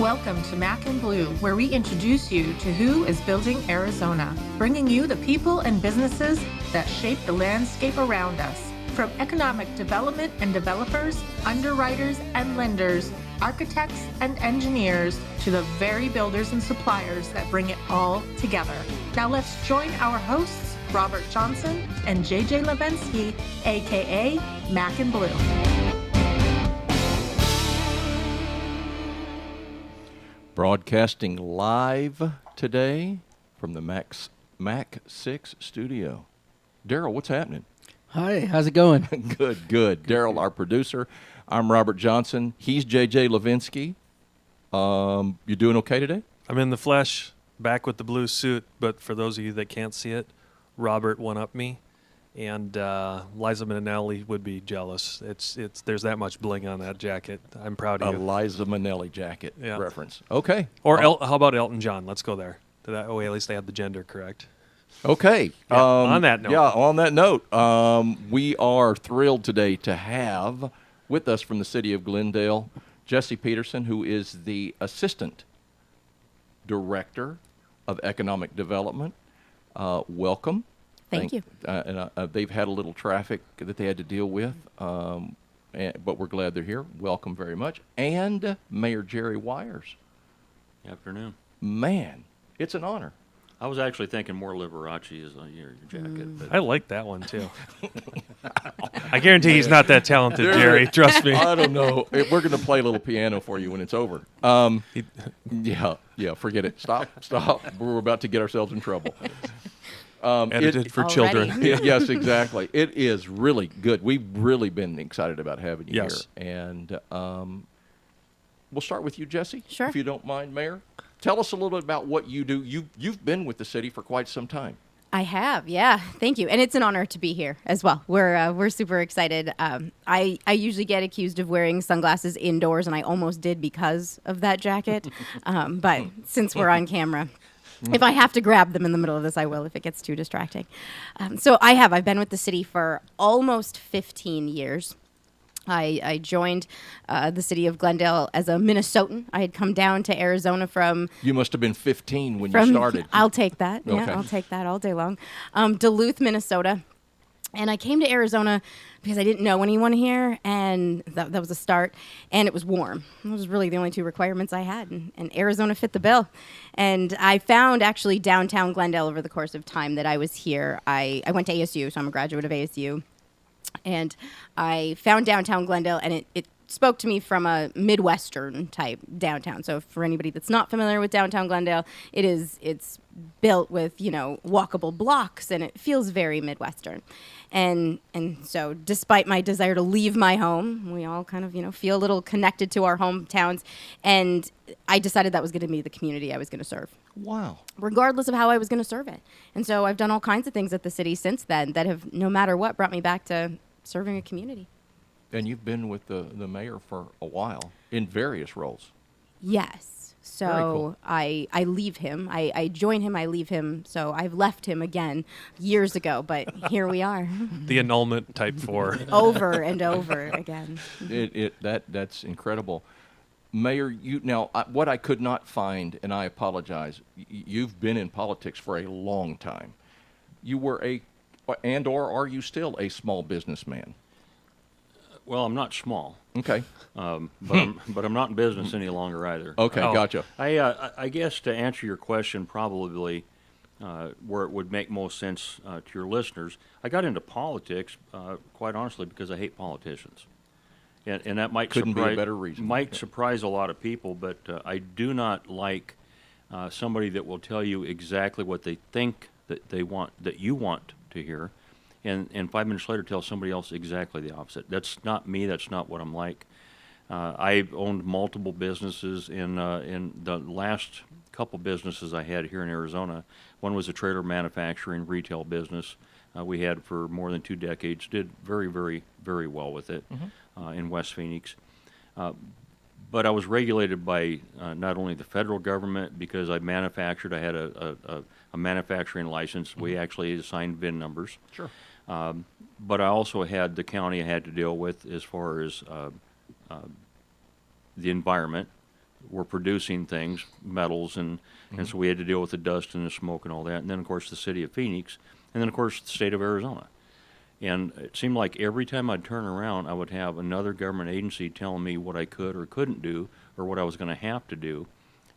Welcome to Mac and Bleu, where we introduce you to who is building Arizona, bringing you the people and businesses that shape the landscape around us. From economic development and developers, underwriters and lenders, architects and engineers, to the very builders and suppliers that bring it all together. Now let's join our hosts, Robert Johnson and JJ Levinsky, aka Mac and Bleu. Broadcasting live today from the Mac 6 studio. Daryl, what's happening? Hi, how's it going? Good. Daryl, our producer. I'm Robert Johnson. He's JJ Levinsky. You doing okay today? I'm in the flesh, back with the blue suit, but for those of you that can't see it, Robert one-upped me, and Liza Minnelli would be jealous. There's that much bling on that jacket. I'm proud of you. A Liza Minnelli jacket reference. Okay. Or how about Elton John? Let's go there. That way, at least they have the gender correct. Okay. Yeah, on that note. We are thrilled today to have with us from the City of Glendale, Jessi Pederson, who is the Assistant Director of Economic Development. Welcome. Thank you. They've had a little traffic that they had to deal with, but we're glad they're here. Welcome very much. And Mayor Jerry Weiers. Afternoon. Man, it's an honor. I was actually thinking more Liberace is on your jacket. But I like that one, too. I guarantee he's not that talented, Jerry. Trust me. I don't know. We're going to play a little piano for you when it's over. Yeah, forget it. Stop. We're about to get ourselves in trouble. Edited for children. Yes, exactly. It is really good. We've really been excited about having you here. And we'll start with you, Jessi. Sure. If you don't mind, Mayor. Tell us a little bit about what you do. You've been with the city for quite some time. I have, yeah. Thank you, and it's an honor to be here as well. We're super excited. I usually get accused of wearing sunglasses indoors, and I almost did because of that jacket. But since we're on camera, if I have to grab them in the middle of this, I will if it gets too distracting. I've been with the city for almost 15 years. I joined the City of Glendale as a Minnesotan. I had come down to Arizona from... You must have been 15 when you started. I'll take that. Okay. Yeah, I'll take that all day long. Duluth, Minnesota. And I came to Arizona because I didn't know anyone here, and that was a start. And it was warm. It was really the only two requirements I had, and Arizona fit the bill. And I found actually downtown Glendale over the course of time that I was here. I went to ASU, so I'm a graduate of ASU. And I found downtown Glendale, and it spoke to me from a Midwestern type downtown. So for anybody that's not familiar with downtown Glendale, it's built with, walkable blocks, and it feels very Midwestern. And so despite my desire to leave my home, we all kind of, feel a little connected to our hometowns. And I decided that was going to be the community I was going to serve. Wow. Regardless of how I was going to serve it. And so I've done all kinds of things at the city since then that have, no matter what, brought me back to serving a community. And you've been with the mayor for a while in various roles. Yes. So Very cool. I leave him. I join him, I leave him. So I've left him again years ago, but here we are. The annulment type 4. Over and over again. That's incredible. Mayor, what I could not find, and I apologize, you've been in politics for a long time. You were or are you still a small businessman? well, I'm not small. Okay. But I'm not in business any longer either. Okay, gotcha. I guess to answer your question, probably where it would make most sense to your listeners, I got into politics, quite honestly, because I hate politicians. And that might Couldn't be a better reason. Might surprise a lot of people, but I do not like somebody that will tell you exactly what they think that they want, that you want to hear, and 5 minutes later tell somebody else exactly the opposite. That's not me. That's not what I'm like. I've owned multiple businesses. In the last couple businesses I had here in Arizona, one was a trailer manufacturing retail business we had for more than 2 decades. Did very, very, very well with it in West Phoenix. But I was regulated by not only the federal government because I manufactured. I had a manufacturing license. We actually assigned VIN numbers. Sure. But I also had the county I had to deal with as far as the environment, were producing things, metals, and so we had to deal with the dust and the smoke and all that. And then, of course, the city of Phoenix, and then, of course, the state of Arizona. And it seemed like every time I'd turn around, I would have another government agency telling me what I could or couldn't do, or what I was going to have to do.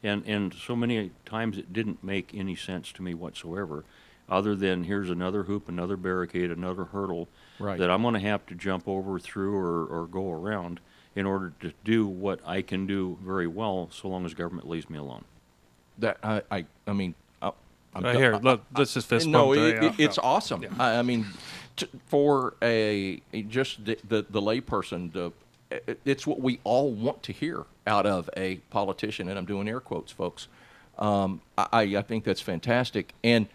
And so many times it didn't make any sense to me whatsoever, other than here's another hoop, another barricade, another hurdle Right. that I'm going to have to jump over, through, or go around in order to do what I can do very well, so long as government leaves me alone. That I mean, I'm Right here, look, this is fist no, bump. it's awesome. I mean, for just the layperson, it's what we all want to hear out of a politician, and I'm doing air quotes, folks. I think that's fantastic, and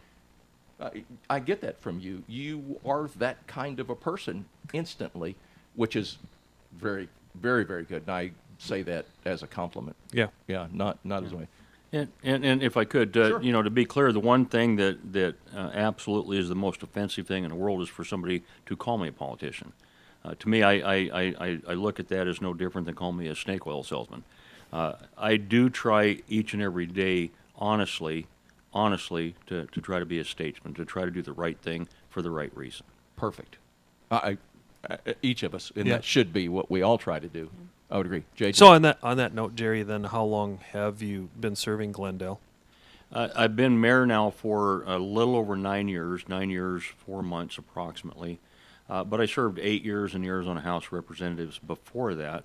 I get that from you. You are that kind of a person instantly, which is very, very, very good. And I say that as a compliment. Yeah. Yeah, not as a way. And if I could, Sure. to be clear, the one thing that absolutely is the most offensive thing in the world is for somebody to call me a politician. To me, I look at that as no different than calling me a snake oil salesman. I do try each and every day, honestly, to try to be a statesman, to try to do the right thing for the right reason. Perfect. Each of us, and Yeah. that should be what we all try to do. I would agree. JJ? So on that note, Jerry, then how long have you been serving Glendale? I've been mayor now for a little over 9 years, 9 years, 4 months approximately. But I served 8 years in the Arizona House of Representatives before that.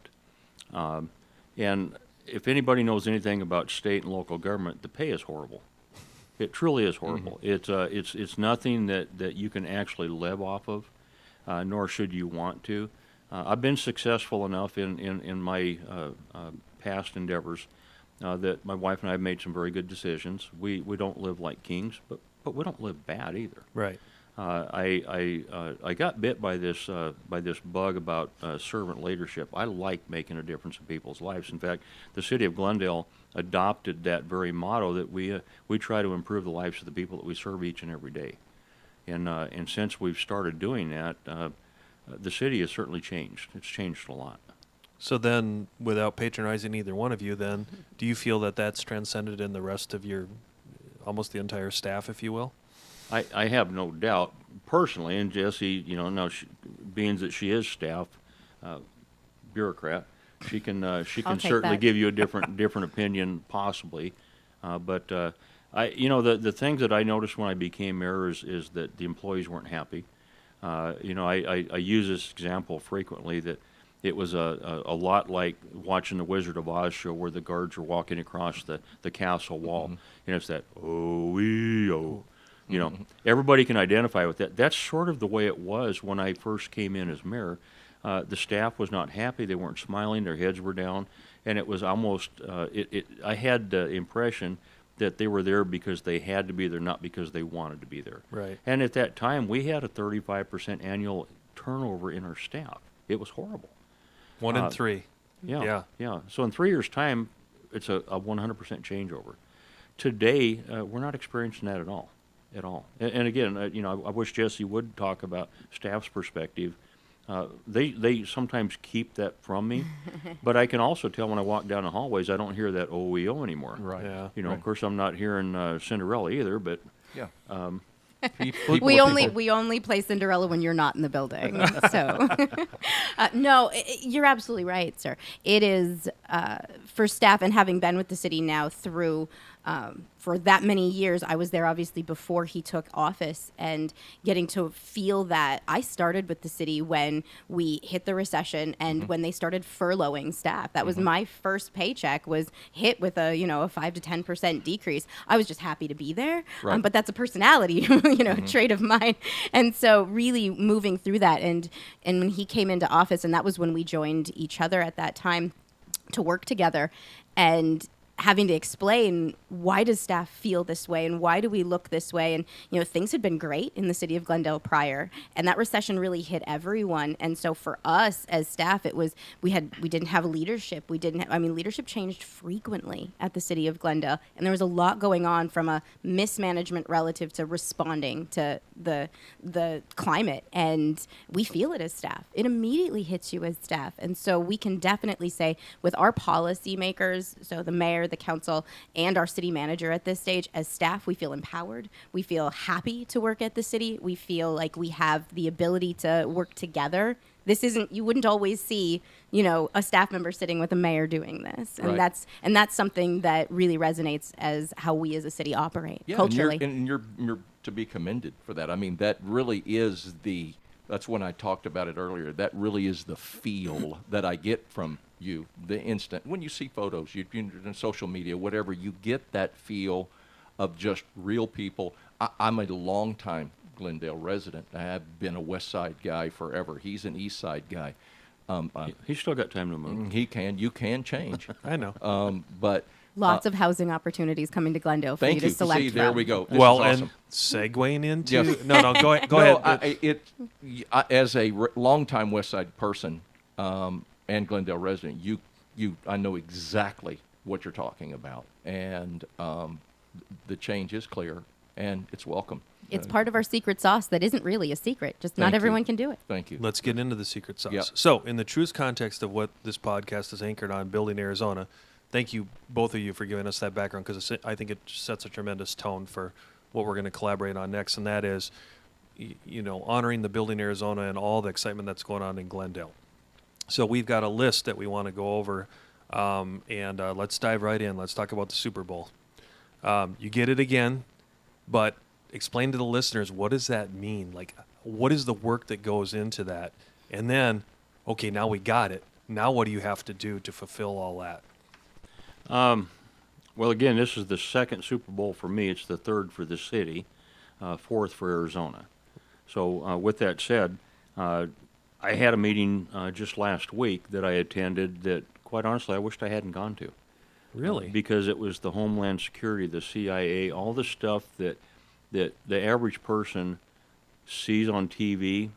And if anybody knows anything about state and local government, the pay is horrible. It truly is horrible. It's nothing that you can actually live off of, nor should you want to. I've been successful enough in my past endeavors that my wife and I have made some very good decisions. We don't live like kings, but we don't live bad either. Right. I got bit by this bug about servant leadership. I like making a difference in people's lives. In fact, the City of Glendale adopted that very motto that we try to improve the lives of the people that we serve each and every day. And since we've started doing that, the city has certainly changed. It's changed a lot. So then, without patronizing either one of you, then, do you feel that that's transcended in the rest of your, almost the entire staff, if you will? I have no doubt, personally, and Jessi, now being that she is staff bureaucrat, she can take certainly that. give you a different opinion, possibly. But the things that I noticed when I became mayor is that the employees weren't happy. I use this example frequently that it was a lot like watching the Wizard of Oz show where the guards are walking across the castle wall, and it's that oh-wee-oh. Everybody can identify with that. That's sort of the way it was when I first came in as mayor. The staff was not happy. They weren't smiling. Their heads were down. And it was almost, I had the impression that they were there because they had to be there, not because they wanted to be there. Right. And at that time, we had a 35% annual turnover in our staff. It was horrible. 1 in 3. Yeah. So in 3 years' time, it's a 100% changeover. Today, we're not experiencing that at all. And again, I wish Jessi would talk about staff's perspective. They sometimes keep that from me, but I can also tell when I walk down the hallways, I don't hear that OEO anymore. Right. Yeah. Right. Of course, I'm not hearing Cinderella either, but Yeah. We only play Cinderella when you're not in the building. So, no, you're absolutely right, sir. It is for staff, and having been with the city now through for that many years. I was there obviously before he took office, and getting to feel that. I started with the city when we hit the recession and when they started furloughing staff. That was my first paycheck, was hit with a 5 to 10% decrease. I was just happy to be there, Right. but that's a personality trait of mine. And so really moving through that, and when he came into office, and that was when we joined each other at that time to work together, and having to explain, why does staff feel this way and why do we look this way? And, things had been great in the city of Glendale prior, and that recession really hit everyone. And so for us as staff, it was, we didn't have leadership. Leadership changed frequently at the city of Glendale, and there was a lot going on from a mismanagement relative to responding to the climate. And we feel it as staff. It immediately hits you as staff. And so we can definitely say with our policymakers, so the mayor, the council, and our city manager at this stage, as staff, we feel empowered. We feel happy to work at the city. We feel like we have the ability to work together. This isn't, you wouldn't always see, a staff member sitting with a mayor doing this. And Right. that's something that really resonates as how we as a city operate culturally. And you're to be commended for that. I mean, that really is that's when I talked about it earlier. That really is the feel that I get from you, the instant. When you see photos, you're in social media, whatever, you get that feel of just real people. I'm a long-time Glendale resident. I have been a West Side guy forever. He's an East Side guy. He's still got time to move. You can change. I know. But Lots of housing opportunities coming to Glendale for you thank to you. select See, from. there we go. This Well, is awesome. and segueing into Yes. no, go ahead. As a longtime West Side person and Glendale resident, I know exactly what you're talking about, and the change is clear and it's welcome. It's part of our secret sauce that isn't really a secret. Just Thank not you. everyone can do it. Thank you. Let's get into the secret sauce. Yep. So, in the truest context of what this podcast is anchored on, building Arizona, thank you, both of you, for giving us that background, because I think it sets a tremendous tone for what we're going to collaborate on next, and that is, honoring the building Arizona and all the excitement that's going on in Glendale. So we've got a list that we want to go over, and let's dive right in. Let's talk about the Super Bowl. You get it again, but explain to the listeners, what does that mean? Like, what is the work that goes into that? And then, okay, now we got it. Now what do you have to do to fulfill all that? Well, again, this is the second Super Bowl for me. It's the third for the city, fourth for Arizona. So with that said, I had a meeting just last week that I attended that, quite honestly, I wished I hadn't gone to. Really? Because it was the Homeland Security, the CIA, all the stuff that the average person sees on TV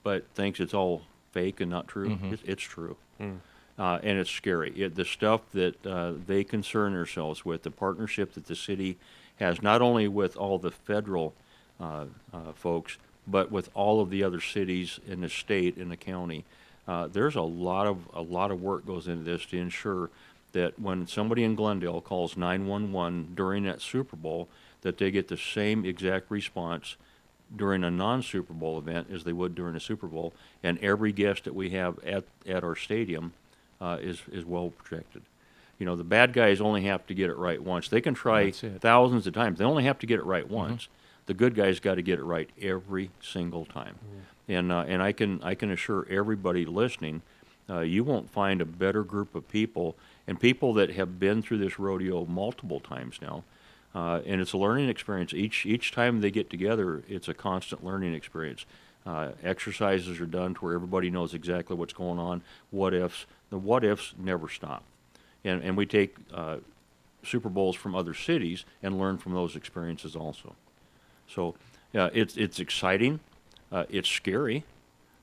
but thinks it's all fake and not true. Mm-hmm. It's true. And it's scary. The stuff that they concern themselves with, the partnership that the city has, not only with all the federal folks, but with all of the other cities in the state and the county. There's a lot of work goes into this to ensure that when somebody in Glendale calls 911 during that Super Bowl, that they get the same exact response during a non-Super Bowl event as they would during a Super Bowl, and every guest that we have at our stadium is well protected. The bad guys only have to get it right once. They can try thousands of times. They only have to get it right once. The good guys got to get it right every single time. And I can assure everybody listening, you won't find a better group of people, and people that have been through this rodeo multiple times now. And it's a learning experience. Each time they get together, it's a constant learning experience. Exercises are done to where everybody knows exactly what's going on. What ifs? The what ifs never stop. And we take Super Bowls from other cities and learn from those experiences also. So it's exciting. It's scary.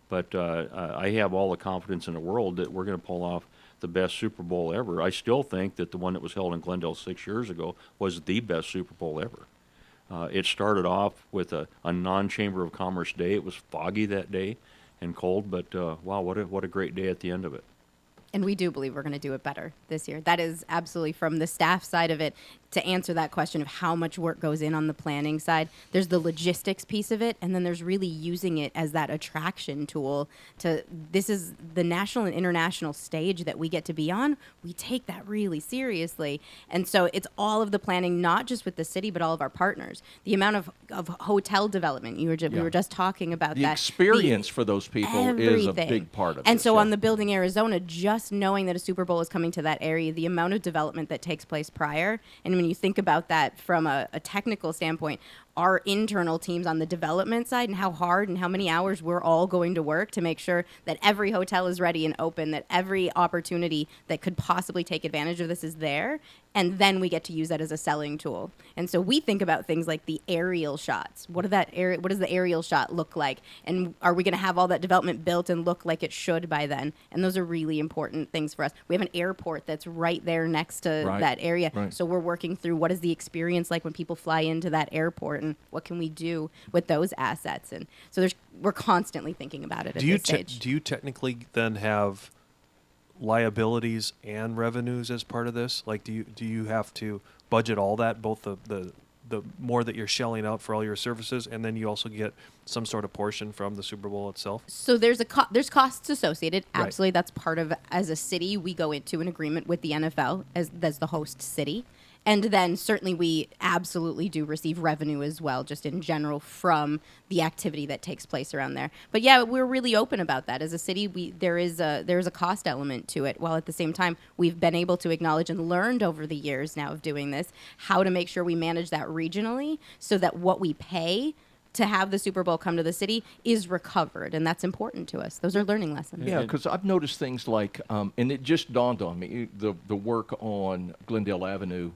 But I have all the confidence in the world that we're going to pull off the best Super Bowl ever. I still think that the one that was held in Glendale 6 years ago was the best Super Bowl ever. It started off with a non-Chamber of Commerce day. It was foggy that day and cold, but wow, what a great day at the end of it. And we do believe we're going to do it better this year. That is absolutely, from the staff side of it, to answer that question of how much work goes in on the planning side. There's the logistics piece of it, and then there's really using it as that attraction tool. This is the national and international stage that we get to be on. We take that really seriously. And so it's all of the planning, not just with the city, but all of our partners. The amount of hotel development, we were just talking about The that. experience for those people is a Everything. big part of it. And so on the Building Arizona, just knowing that a Super Bowl is coming to that area, the amount of development that takes place prior, and when you think about that from a technical standpoint, our internal teams on the development side and how hard and how many hours we're all going to work to make sure that every hotel is ready and open, that every opportunity that could possibly take advantage of this is there. And then we get to use that as a selling tool. And so we think about things like the aerial shots. What does the aerial shot look like? And are we going to have all that development built and look like it should by then? And those are really important things for us. We have an airport that's right there next to that area. Right. So we're working through what is the experience like when people fly into that airport and what can we do with those assets. And so we're constantly thinking about it at this stage. Do you technically then have liabilities and revenues as part of this? Like, do you have to budget all that, both the more that you're shelling out for all your services, and then you also get some sort of portion from the Super Bowl itself? So there's costs associated. Right. Absolutely, that's part of, as a city, we go into an agreement with the NFL as the host city. And then certainly we absolutely do receive revenue as well, just in general, from the activity that takes place around there. But yeah, we're really open about that. As a city, there is a cost element to it, while at the same time we've been able to acknowledge and learned over the years now of doing this how to make sure we manage that regionally so that what we pay to have the Super Bowl come to the city is recovered, and that's important to us. Those are learning lessons. Yeah, because I've noticed things like, and it just dawned on me, the work on Glendale Avenue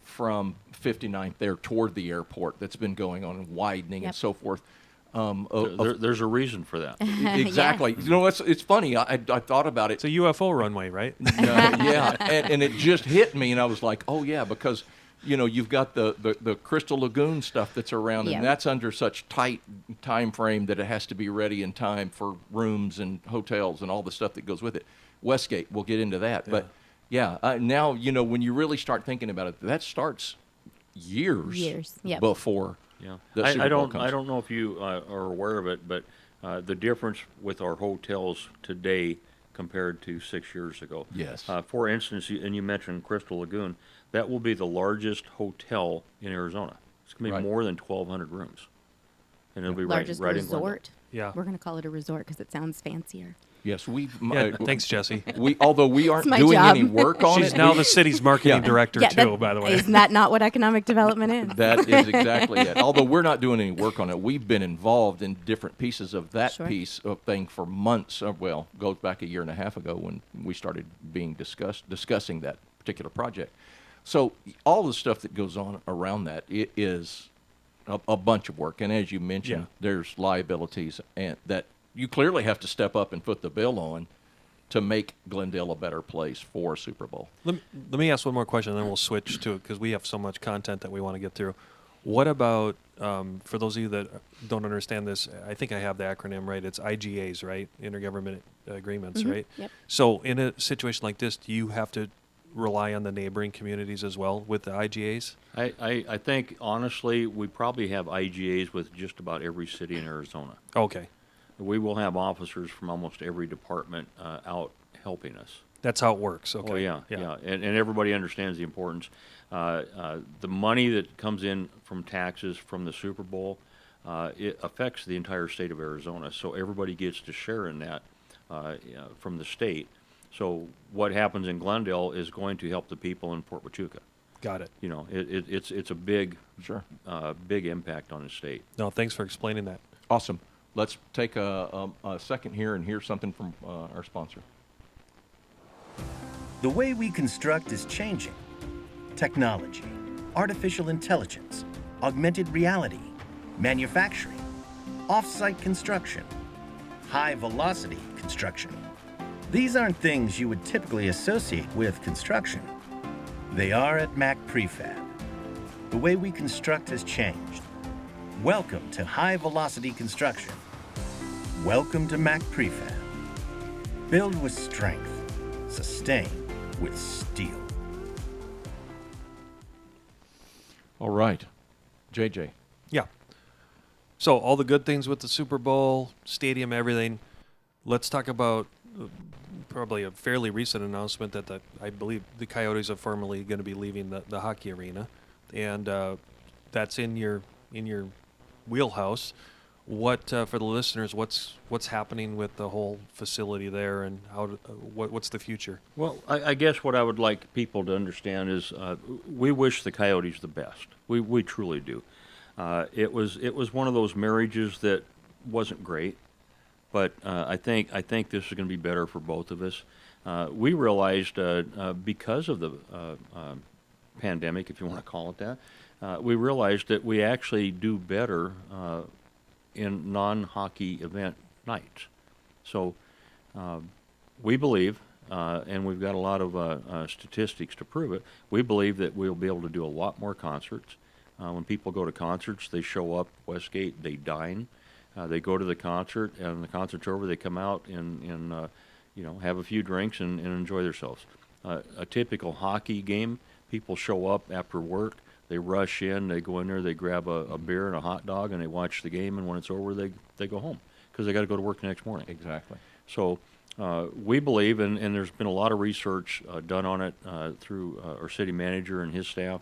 from 59th there toward the airport that's been going on and widening and so forth. There's a reason for that. Exactly. You know, it's funny. I thought about it. It's a UFO runway, right? Yeah, and it just hit me, and I was like, oh, yeah, because, you know, you've got the Crystal Lagoon stuff that's around, and that's under such tight time frame that it has to be ready in time for rooms and hotels and all the stuff that goes with it. Westgate, we'll get into that. But, yeah, now, you know, when you really start thinking about it, that starts years before the Super Bowl comes. I don't know if you are aware of it, but the difference with our hotels today compared to 6 years ago. Yes. For instance, and you mentioned Crystal Lagoon, that will be the largest hotel in Arizona. It's going to be more than 1,200 rooms. And it'll be largest right in resort. Glendale. Yeah. We're going to call it a resort because it sounds fancier. Yes, Thanks, Jesse. Although we aren't my doing job. any work on She's it. now the city's marketing director, too, that, by the way. Isn't that not what economic development is? That is exactly it. Although we're not doing any work on it, we've been involved in different pieces of that piece of thing for months. Well, goes back a year and a half ago when we started being discussing that particular project. So all the stuff that goes on around that, it is a bunch of work. And as you mentioned, there's liabilities and that you clearly have to step up and foot the bill on to make Glendale a better place for Super Bowl. Let me ask one more question, and then we'll switch to it because we have so much content that we want to get through. What about, for those of you that don't understand this, I think I have the acronym right. It's IGAs, right? Intergovernment agreements, right? Yep. So in a situation like this, do you have to rely on the neighboring communities as well with the IGAs? I think, honestly, we probably have IGAs with just about every city in Arizona. Okay. We will have officers from almost every department out helping us. That's how it works. Okay. Oh, yeah. And everybody understands the importance. The money that comes in from taxes from the Super Bowl, it affects the entire state of Arizona. So everybody gets to share in that from the state. So what happens in Glendale is going to help the people in Fort Huachuca. Got it. You know, it's a big, big impact on the state. No, thanks for explaining that. Awesome. Let's take a second here and hear something from our sponsor. The way we construct is changing. Technology, artificial intelligence, augmented reality, manufacturing, off-site construction, high-velocity construction. These aren't things you would typically associate with construction. They are at Mac Prefab. The way we construct has changed. Welcome to high-velocity construction. Welcome to Mac Prefab. Build with strength. Sustain with steel. All right. JJ. Yeah. So all the good things with the Super Bowl, stadium, everything. Let's talk about probably a fairly recent announcement that I believe the Coyotes are formally going to be leaving the hockey arena. And that's in your wheelhouse. What for the listeners? What's happening with the whole facility there, and what's the future? Well, I guess what I would like people to understand is we wish the Coyotes the best. We truly do. It was one of those marriages that wasn't great, but I think this is going to be better for both of us. We realized because of the pandemic, if you want to call it that, we realized that we actually do better in non-hockey event nights. So we believe, and we've got a lot of statistics to prove it, we believe that we'll be able to do a lot more concerts. When people go to concerts, they show up Westgate, they dine, they go to the concert, and the concert's over, they come out and have a few drinks and enjoy themselves. A typical hockey game, people show up after work, they rush in, they go in there, they grab a beer and a hot dog, and they watch the game, and when it's over, they go home because they got to go to work the next morning. Exactly. So we believe, and there's been a lot of research done on it through our city manager and his staff.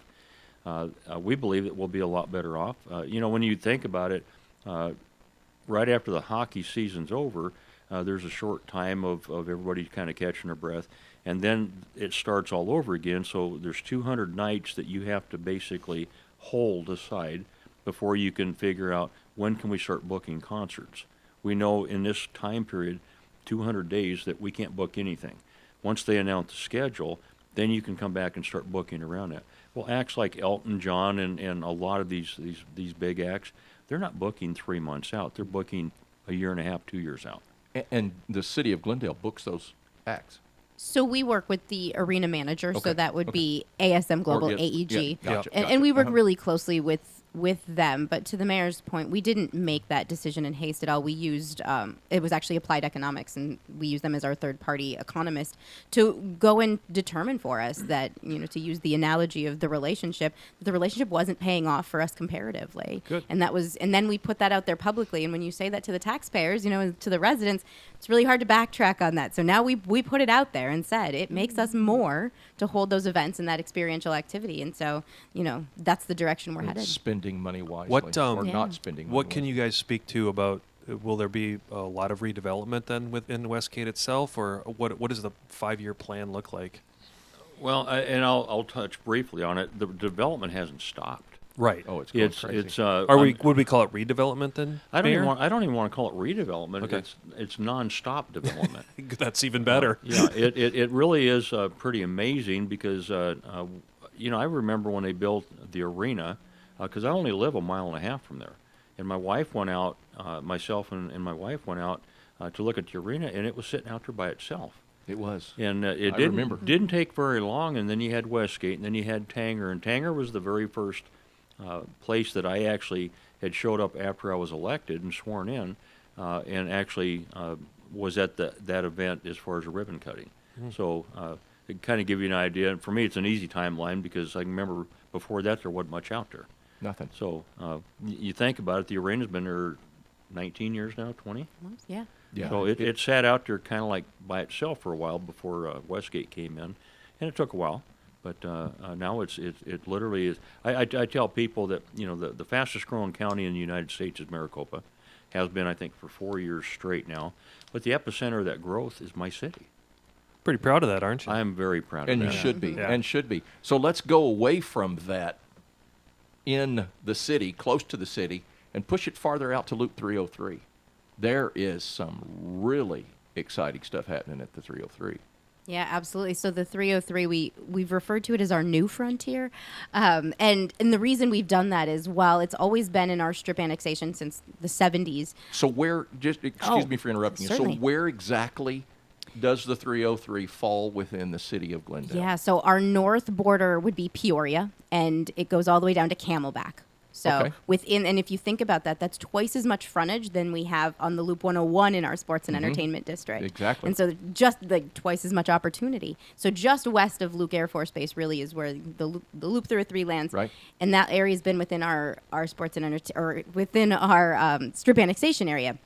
We believe that we'll be a lot better off. When you think about it, right after the hockey season's over, there's a short time of everybody kind of catching their breath, and then it starts all over again. So there's 200 nights that you have to basically hold aside before you can figure out when can we start booking concerts. We know in this time period, 200 days, that we can't book anything. Once they announce the schedule, then you can come back and start booking around that. Well, acts like Elton John and a lot of these big acts, they're not booking 3 months out. They're booking a year and a half, 2 years out. And the City of Glendale books those acts. So we work with the arena manager, Okay, so that would okay. be ASM Global, Or, yes, AEG. yeah, gotcha, And we work Uh-huh. really closely with them. But to the mayor's point, we didn't make that decision in haste at all. We used, it was actually Applied Economics, and we used them as our third-party economist to go and determine for us that, to use the analogy of the relationship wasn't paying off for us comparatively. Good. And then we put that out there publicly. And when you say that to the taxpayers, and to the residents, it's really hard to backtrack on that. So now we put it out there and said it makes us more to hold those events and that experiential activity. And so, that's the direction we're headed. Spending money wisely What, or Yeah. not spending money What can you wisely. guys speak to about? Will there be a lot of redevelopment then within Westgate itself, or what does the 5-year plan look like? Well, I'll touch briefly on it. The development hasn't stopped. Right. Oh, it's going It's crazy. it's. Would we call it redevelopment then? I don't Mayor? even want to call it redevelopment. Okay. It's nonstop development. That's even better. Yeah, it really is pretty amazing because I remember when they built the arena, because I only live a mile and a half from there, and my wife went out, myself and my wife went out to look at the arena, and it was sitting out there by itself. It was. And it I remember. didn't take very long, and then you had Westgate, and then you had Tanger, and Tanger was the very first place that I actually had showed up after I was elected and sworn in, and actually was at that event as far as the ribbon cutting. So it kind of give you an idea. And for me, it's an easy timeline because I can remember before that there wasn't much out there. Nothing. So you think about it, the arena's been there 19 years now, 20? Yeah. Yeah. So it sat out there kind of like by itself for a while before Westgate came in, and it took a while. But now it literally is. I tell people that the fastest growing county in the United States is Maricopa, has been I think for 4 years straight now. But the epicenter of that growth is my city. Pretty proud of that, aren't you? I am very proud And of you that. should be. Yeah. And should be. So let's go away from that in the city, close to the city, and push it farther out to Loop 303. There is some really exciting stuff happening at the 303. Yeah, absolutely. So the 303, we've referred to it as our new frontier. And the reason we've done that is, while it's always been in our strip annexation since the 70s. So where, just excuse me for interrupting you. Certainly. So where exactly does the 303 fall within the city of Glendale? Yeah, so our north border would be Peoria, and it goes all the way down to Camelback. So Okay. and if you think about that, that's twice as much frontage than we have on the Loop 101 in our sports and entertainment district. Exactly. And so just like twice as much opportunity. So just west of Luke Air Force Base really is where the Loop 303 lands. Right. And that area has been within our sports and within our strip annexation area.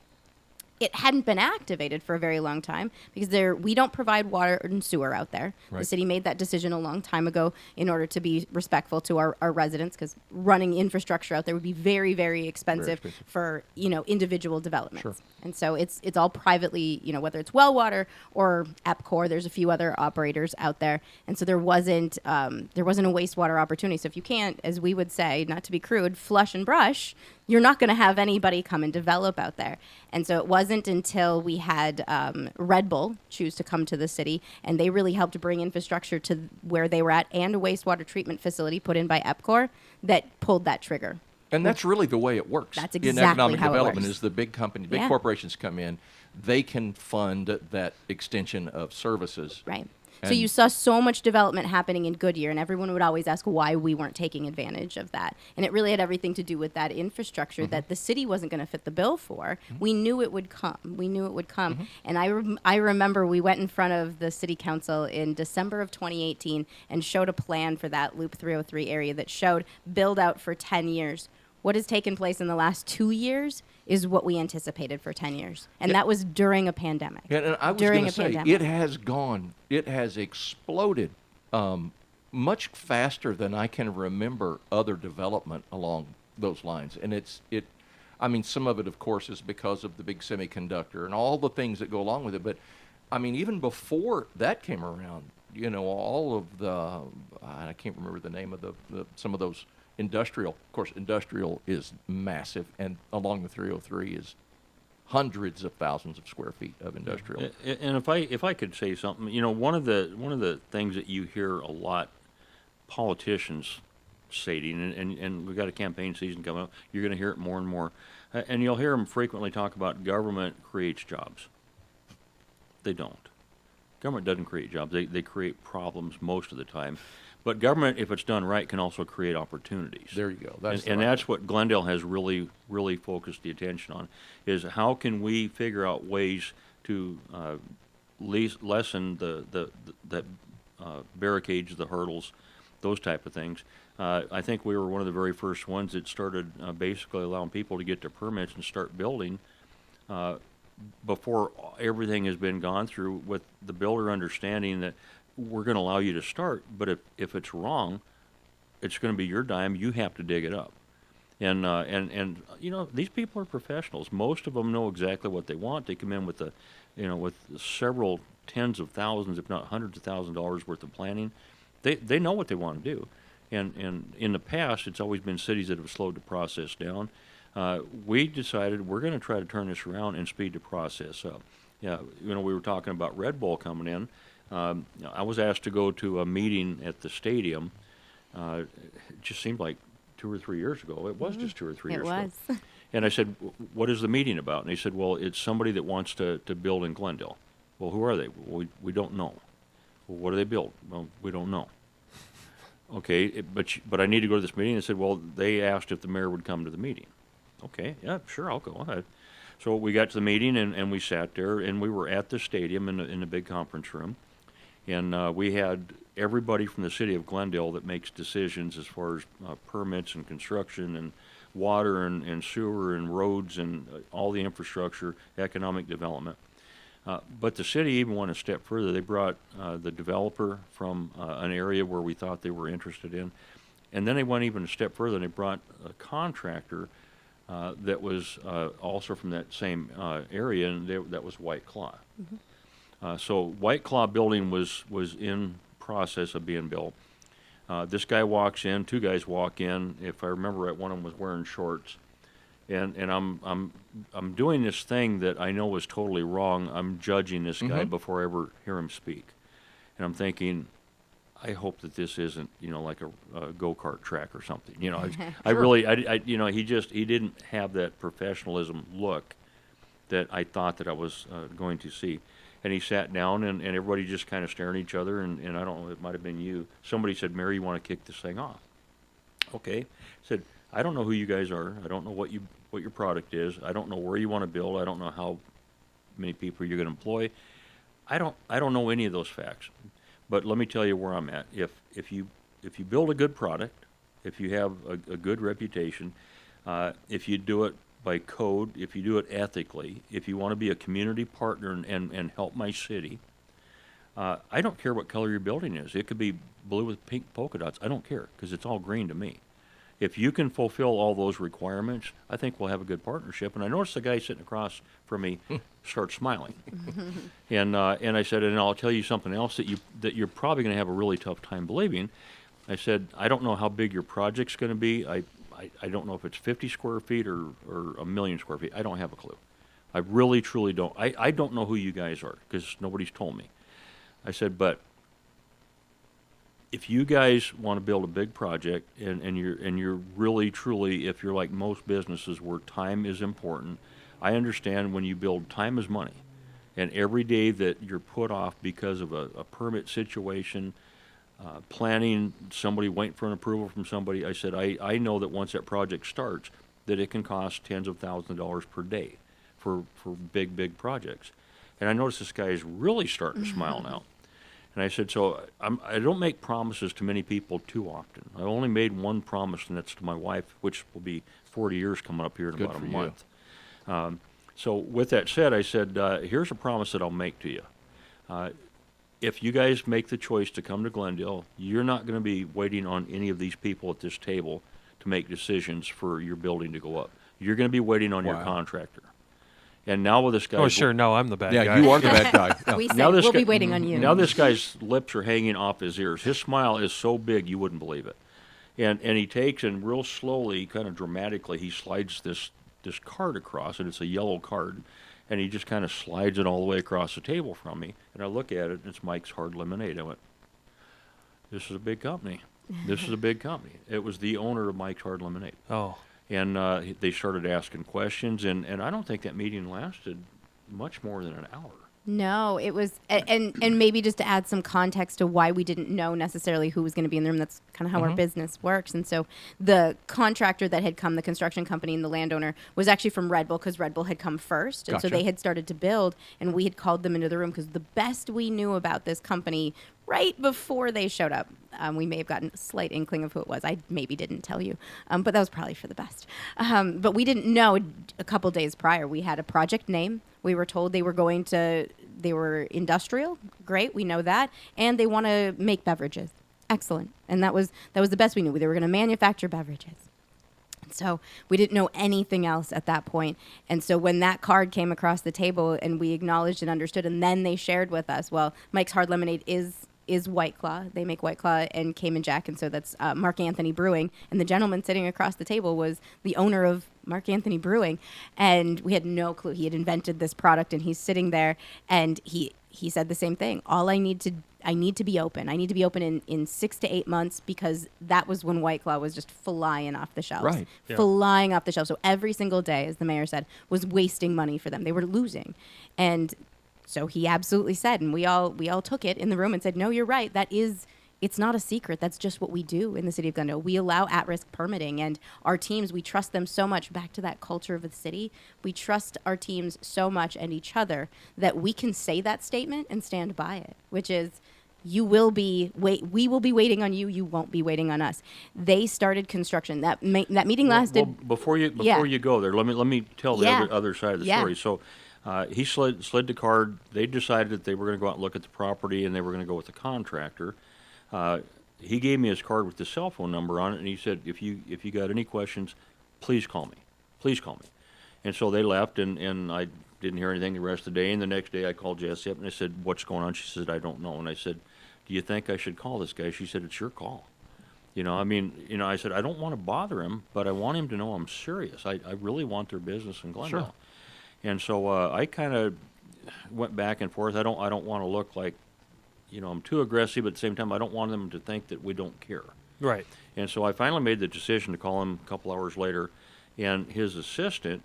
it hadn't been activated for a very long time because we don't provide water and sewer out there. Right. The city made that decision a long time ago in order to be respectful to our residents, because running infrastructure out there would be very, very expensive, for individual developments. Sure. And so it's all privately, whether it's well water or EPCOR. There's a few other operators out there, and so there wasn't a wastewater opportunity. So if you can't, as we would say, not to be crude, flush and brush, you're not going to have anybody come and develop out there. And so it wasn't until we had Red Bull choose to come to the city, and they really helped bring infrastructure to where they were at, and a wastewater treatment facility put in by EPCOR, that pulled that trigger. And that's really the way it works. That's in exactly economic how it development. works. Is the big company, big Yeah. corporations come in, they can fund that extension of services. Right. So And- you saw so much development happening in Goodyear, and everyone would always ask why we weren't taking advantage of that. And it really had everything to do with that infrastructure that the city wasn't going to fit the bill for. We knew it would come. And I remember we went in front of the city council in December of 2018 and showed a plan for that Loop 303 area that showed build out for 10 years. What has taken place in the last 2 years is what we anticipated for 10 years. And that was during a pandemic. Yeah, and I was going to say, it has exploded much faster than I can remember other development along those lines. And some of it, of course, is because of the big semiconductor and all the things that go along with it. But, even before that came around, all of the, I can't remember the name of some of those industrial. Of course, industrial is massive, and along the 303 is hundreds of thousands of square feet of industrial. And if I could say something, one of the things that you hear a lot, politicians stating, and we've got a campaign season coming up, you're going to hear it more and more, and you'll hear them frequently talk about government creates jobs. They don't. Government doesn't create jobs. They create problems most of the time. But government, if it's done right, can also create opportunities. There you go. And that's what Glendale has really, really focused the attention on, is how can we figure out ways to lessen the barricades, the hurdles, those type of things. I think we were one of the very first ones that started basically allowing people to get their permits and start building before everything has been gone through, with the builder understanding that we're going to allow you to start, but if it's wrong, it's going to be your dime. You have to dig it up. And these people are professionals. Most of them know exactly what they want. They come in with with several tens of thousands, if not hundreds of thousands of dollars worth of planning. They know what they want to do. And in the past, it's always been cities that have slowed the process down. We decided we're going to try to turn this around and speed the process up. Yeah, we were talking about Red Bull coming in. I was asked to go to a meeting at the stadium. It just seemed like 2 or 3 years ago. It was just 2 or 3 years ago. It was. And I said, what is the meeting about? And he said, well, it's somebody that wants to build in Glendale. Well, who are they? Well, we don't know. Well, what do they build? Well, we don't know. Okay, but I need to go to this meeting. I said, well, they asked if the mayor would come to the meeting. Okay, yeah, sure, I'll go ahead. So we got to the meeting, and we sat there, and we were at the stadium in the big conference room. And we had everybody from the City of Glendale that makes decisions as far as permits and construction and water and sewer and roads and all the infrastructure, economic development. But the city even went a step further. They brought the developer from an area where we thought they were interested in. And then they went even a step further, and they brought a contractor that was also from that same area, and that was White Claw. Mm-hmm. So White Claw building was in process of being built. This guy walks in, 2 guys walk in. If I remember right, one of them was wearing shorts. And I'm doing this thing that I know is totally wrong. I'm judging this guy before I ever hear him speak. And I'm thinking, I hope that this isn't, like a go-kart track or something. I really, he didn't have that professionalism look that I thought that I was going to see. And he sat down, and everybody just kind of staring at each other, and I don't know, it might have been you. Somebody said, Mary, you want to kick this thing off? Okay. I said, I don't know who you guys are. I don't know what your product is. I don't know where you want to build. I don't know how many people you're going to employ. I don't know any of those facts. But let me tell you where I'm at. If you build a good product, if you have a good reputation, if you do it by code, if you do it ethically, if you want to be a community partner and help my city, I don't care what color your building is. It could be blue with pink polka dots. I don't care, because it's all green to me. If you can fulfill all those requirements, I think we'll have a good partnership. And I noticed the guy sitting across from me start smiling. And I said, and I'll tell you something else that you're probably going to have a really tough time believing. I said, I don't know how big your project's going to be. I don't know if it's 50 square feet or 1 million square feet. I don't have a clue. I really, truly don't. I don't know who you guys are, because nobody's told me. I said, but if you guys want to build a big project and you're really, truly, if you're like most businesses where time is important, I understand when you build, time is money. And every day that you're put off because of a permit situation, planning, somebody waiting for an approval from somebody, I said, I know that once that project starts, that it can cost tens of thousands of dollars per day for big projects. And I noticed this guy is really starting to smile now. And I said, so I don't make promises to many people too often. I only made one promise, and that's to my wife, which will be 40 years coming up here in Good about a for you. month. So with that said, I said, here's a promise that I'll make to you. If you guys make the choice to come to Glendale, you're not going to be waiting on any of these people at this table to make decisions for your building to go up. You're going to be waiting on your Wow. contractor. And now with this guy, Oh, sure. No, I'm the bad guy. Yeah, you are the bad guy. Yeah. We say now this we'll guy- be waiting on you. Now this guy's lips are hanging off his ears. His smile is so big you wouldn't believe it. And he takes and real slowly, kind of dramatically, he slides this card across, and it's a yellow card, and he just kind of slides it all the way across the table from me. And I look at it, and it's Mike's Hard Lemonade. I went, this is a big company. This is a big company. It was the owner of Mike's Hard Lemonade. Oh, And they started asking questions, and I don't think that meeting lasted much more than an hour. No, it was, and maybe just to add some context to why we didn't know necessarily who was going to be in the room. That's kind of how our business works. And so the contractor that had come, the construction company and the landowner, was actually from Red Bull, because Red Bull had come first. And so Gotcha. they had started to build, and we had called them into the room because the best we knew about this company right before they showed up. We may have gotten a slight inkling of who it was. I maybe didn't tell you, but that was probably for the best. But we didn't know a couple days prior. We had a project name. We were told they were industrial. Great, we know that. And they want to make beverages. Excellent. And that was the best we knew. They were going to manufacture beverages. So we didn't know anything else at that point. And so when that card came across the table and we acknowledged and understood, and then they shared with us, well, Mike's Hard Lemonade is White Claw. They make White Claw and Cayman Jack, and so that's Mark Anthony Brewing. And the gentleman sitting across the table was the owner of Mark Anthony Brewing, and we had no clue. He had invented this product, and he's sitting there, and he said the same thing. I need to be open. I need to be open in 6 to 8 months, because that was when White Claw was just flying off the shelves. Right. Yeah. Flying off the shelves. So every single day, as the mayor said, was wasting money for them. They were losing. And so he absolutely said, and we all took it in the room and said, no, you're right. It's not a secret. That's just what we do in the city of Glendale. We allow at-risk permitting, and our teams, we trust them so much. Back to that culture of the city, we trust our teams so much and each other that we can say that statement and stand by it, which is, we will be waiting on you. You won't be waiting on us. They started construction. That meeting lasted. Well, before you go there, let me tell the Yeah. other side of the Yeah. story. So he slid the card. They decided that they were going to go out and look at the property, and they were going to go with the contractor. He gave me his card with the cell phone number on it, and he said, if you got any questions, please call me. Please call me. And so they left, and I didn't hear anything the rest of the day. And the next day I called Jessi up, and I said, what's going on? She said, I don't know. And I said, do you think I should call this guy? She said, it's your call. I said, I don't want to bother him, but I want him to know I'm serious. I really want their business in Glendale. Sure. And so I kind of went back and forth. I don't want to look like, I'm too aggressive, but at the same time, I don't want them to think that we don't care. right. And so I finally made the decision to call him a couple hours later, and his assistant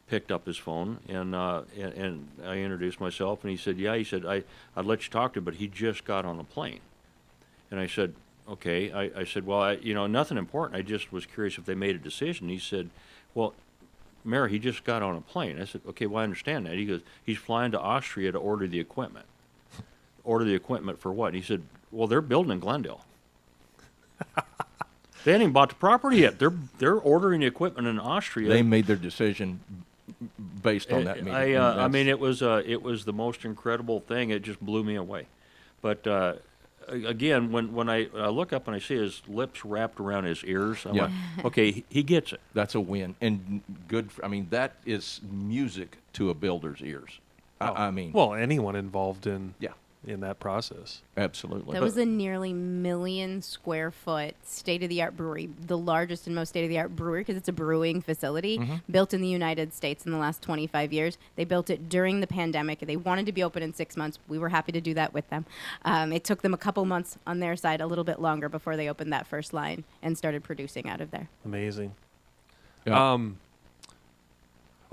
picked up his phone, and I introduced myself, and he said, I'd let you talk to him, but he just got on a plane. And I said, okay. I said, well, nothing important. I just was curious if they made a decision. He said, well, Mayor, he just got on a plane. I said, okay, well, I understand that. He goes, he's flying to Austria to order the equipment. Order the equipment for what? And he said, well, they're building in Glendale. They hadn't even bought the property yet. They're ordering the equipment in Austria. They made their decision based on that meeting. I mean, it was the most incredible thing. It just blew me away. But again, when I look up and I see his lips wrapped around his ears, I'm like, okay, he gets it. That's a win, and good. I mean, that is music to a builder's ears. I mean, well, anyone involved in yeah, in that process. absolutely. That was a nearly 1 million square foot state-of-the-art brewery, the largest and most state-of-the-art brewery because it's a brewing facility built in the United States in the last 25 years. They built it during the pandemic. They wanted to be open in 6 months. We were happy to do that with them. It took them a couple months on their side, a little bit longer before they opened that first line and started producing out of there. Amazing. Yeah.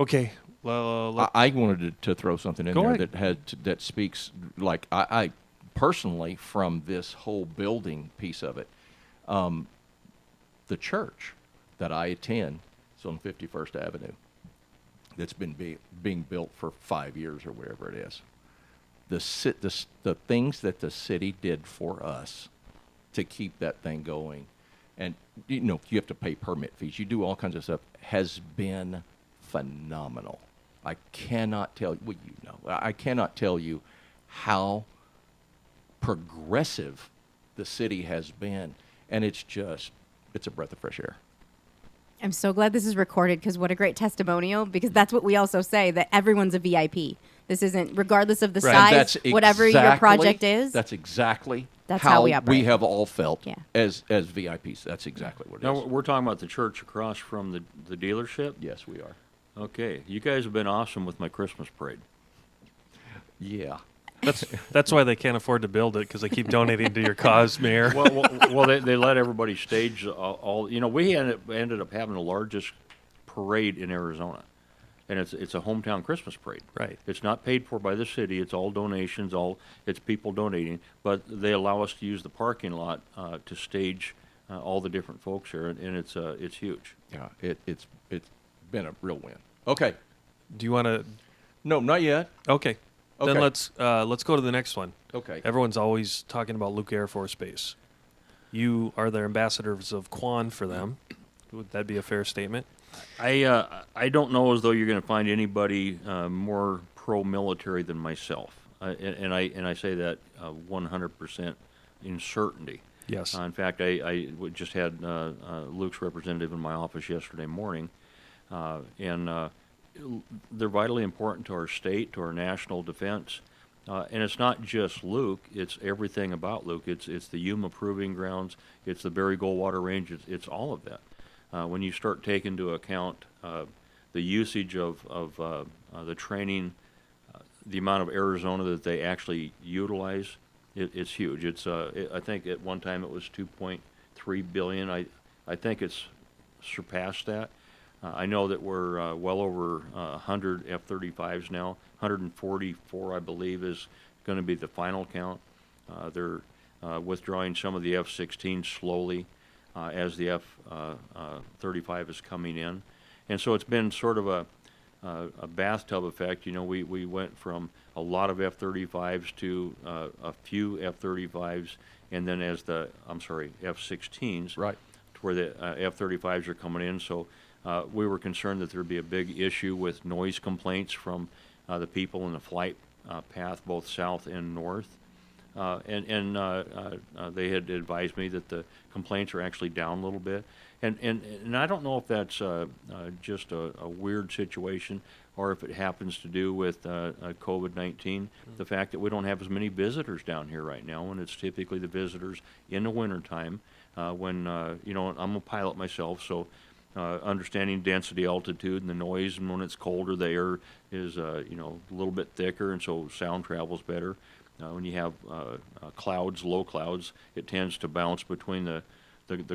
Okay. Well, I wanted to throw something in Go there ahead. that speaks, like, I personally, from this whole building piece of it, the church that I attend is on 51st Avenue. That's been being built for 5 years or whatever it is. The things that the city did for us to keep that thing going, and you know, you have to pay permit fees, you do all kinds of stuff, has been phenomenal. I cannot tell you, well, you know, I cannot tell you how progressive the city has been, and it's a breath of fresh air. I'm so glad this is recorded because what a great testimonial, because that's what we also say, that everyone's a VIP. This isn't, regardless of the size, whatever your project is. That's exactly how we operate. We have all felt Yeah. as VIPs. That's exactly what it Now, is. we're talking about the church across from the dealership? Yes, we are. Okay. You guys have been awesome with my Christmas parade. Yeah. that's why they can't afford to build it because they keep donating to your cause, Mayor. Well, they let everybody stage all. You know, we ended up having the largest parade in Arizona, and it's a hometown Christmas parade. Right. It's not paid for by the city. It's all donations. It's people donating, but they allow us to use the parking lot to stage all the different folks here, and it's huge. Yeah. It's been a real win. Okay. Do you want to? No, not yet. Okay. Then Okay. let's go to the next one. Okay. Everyone's always talking about Luke Air Force Base. You are their ambassadors of Quan for them. Would that be a fair statement? I don't know as though you're going to find anybody more pro-military than myself, and I say that 100% in certainty. Yes. In fact, I just had Luke's representative in my office yesterday morning, and they're vitally important to our state, to our national defense. And it's not just Luke; it's everything about Luke. It's the Yuma Proving Grounds, it's the Berry Goldwater Range, it's all of that. When you start taking into account the usage of the training, the amount of Arizona that they actually utilize, it's huge. I think at one time it was $2.3 billion. I think it's surpassed that. I know that we're well over 100 F-35s now. 144, I believe, is going to be the final count. They're withdrawing some of the F-16 slowly as the F-35 is coming in. And so it's been sort of a bathtub effect. You know, we went from a lot of F-35s to a few F-35s, and then as F-16s, Right. to where the F-35s are coming in. So we were concerned that there would be a big issue with noise complaints from the people in the flight path, both south and north. And they had advised me that the complaints are actually down a little bit. And I don't know if that's just a weird situation or if it happens to do with COVID-19, the fact that we don't have as many visitors down here right now, and it's typically the visitors in the wintertime when, I'm a pilot myself, so understanding density, altitude, and the noise, and when it's colder, the air is, a little bit thicker, and so sound travels better. When you have clouds, low clouds, it tends to bounce between the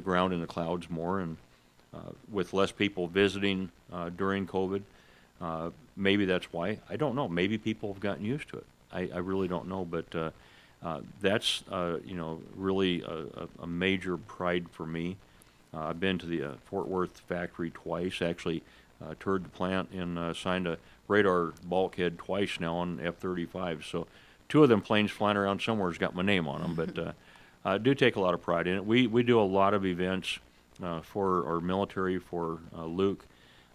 ground and the clouds more, and with less people visiting during COVID, maybe that's why. I don't know. Maybe people have gotten used to it. I really don't know, but that's really a major pride for me. I've been to the Fort Worth factory twice, actually toured the plant and signed a radar bulkhead twice now on F-35. So 2 of them planes flying around somewhere has got my name on them, but I do take a lot of pride in it. We do a lot of events for our military, for Luke.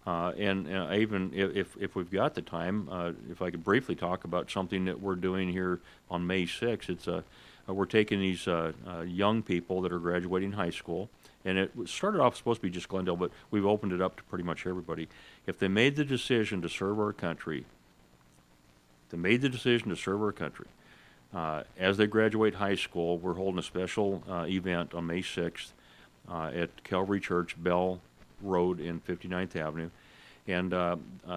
And I even, if we've got the time, if I could briefly talk about something that we're doing here on May 6th, it's we're taking these young people that are graduating high school, and it started off supposed to be just Glendale, but we've opened it up to pretty much everybody. If they made the decision to serve our country, as they graduate high school, we're holding a special event on May 6th at Calvary Church, Bell Road in 59th Avenue. And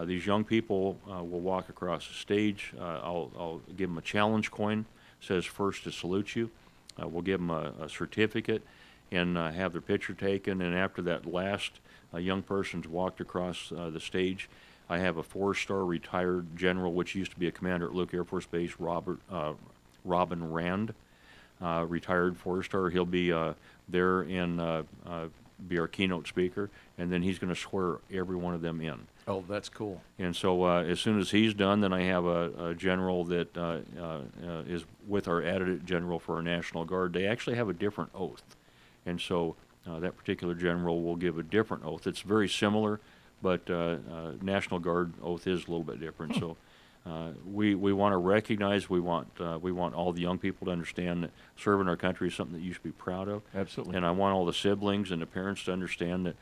these young people will walk across the stage. I'll give them a challenge coin, says first to salute you. We'll give them a certificate and have their picture taken. And after that last young person's walked across the stage, I have a 4-star retired general, which used to be a commander at Luke Air Force Base, Robin Rand, retired 4-star. He'll be there and be our keynote speaker, and then he's going to swear every one of them in. Oh, that's cool. And so as soon as he's done, then I have a general that is with our adjutant general for our National Guard. They actually have a different oath. And so that particular general will give a different oath. It's very similar, but National Guard oath is a little bit different. So we want to recognize, we want all the young people to understand that serving our country is something that you should be proud of. Absolutely. And I want all the siblings and the parents to understand that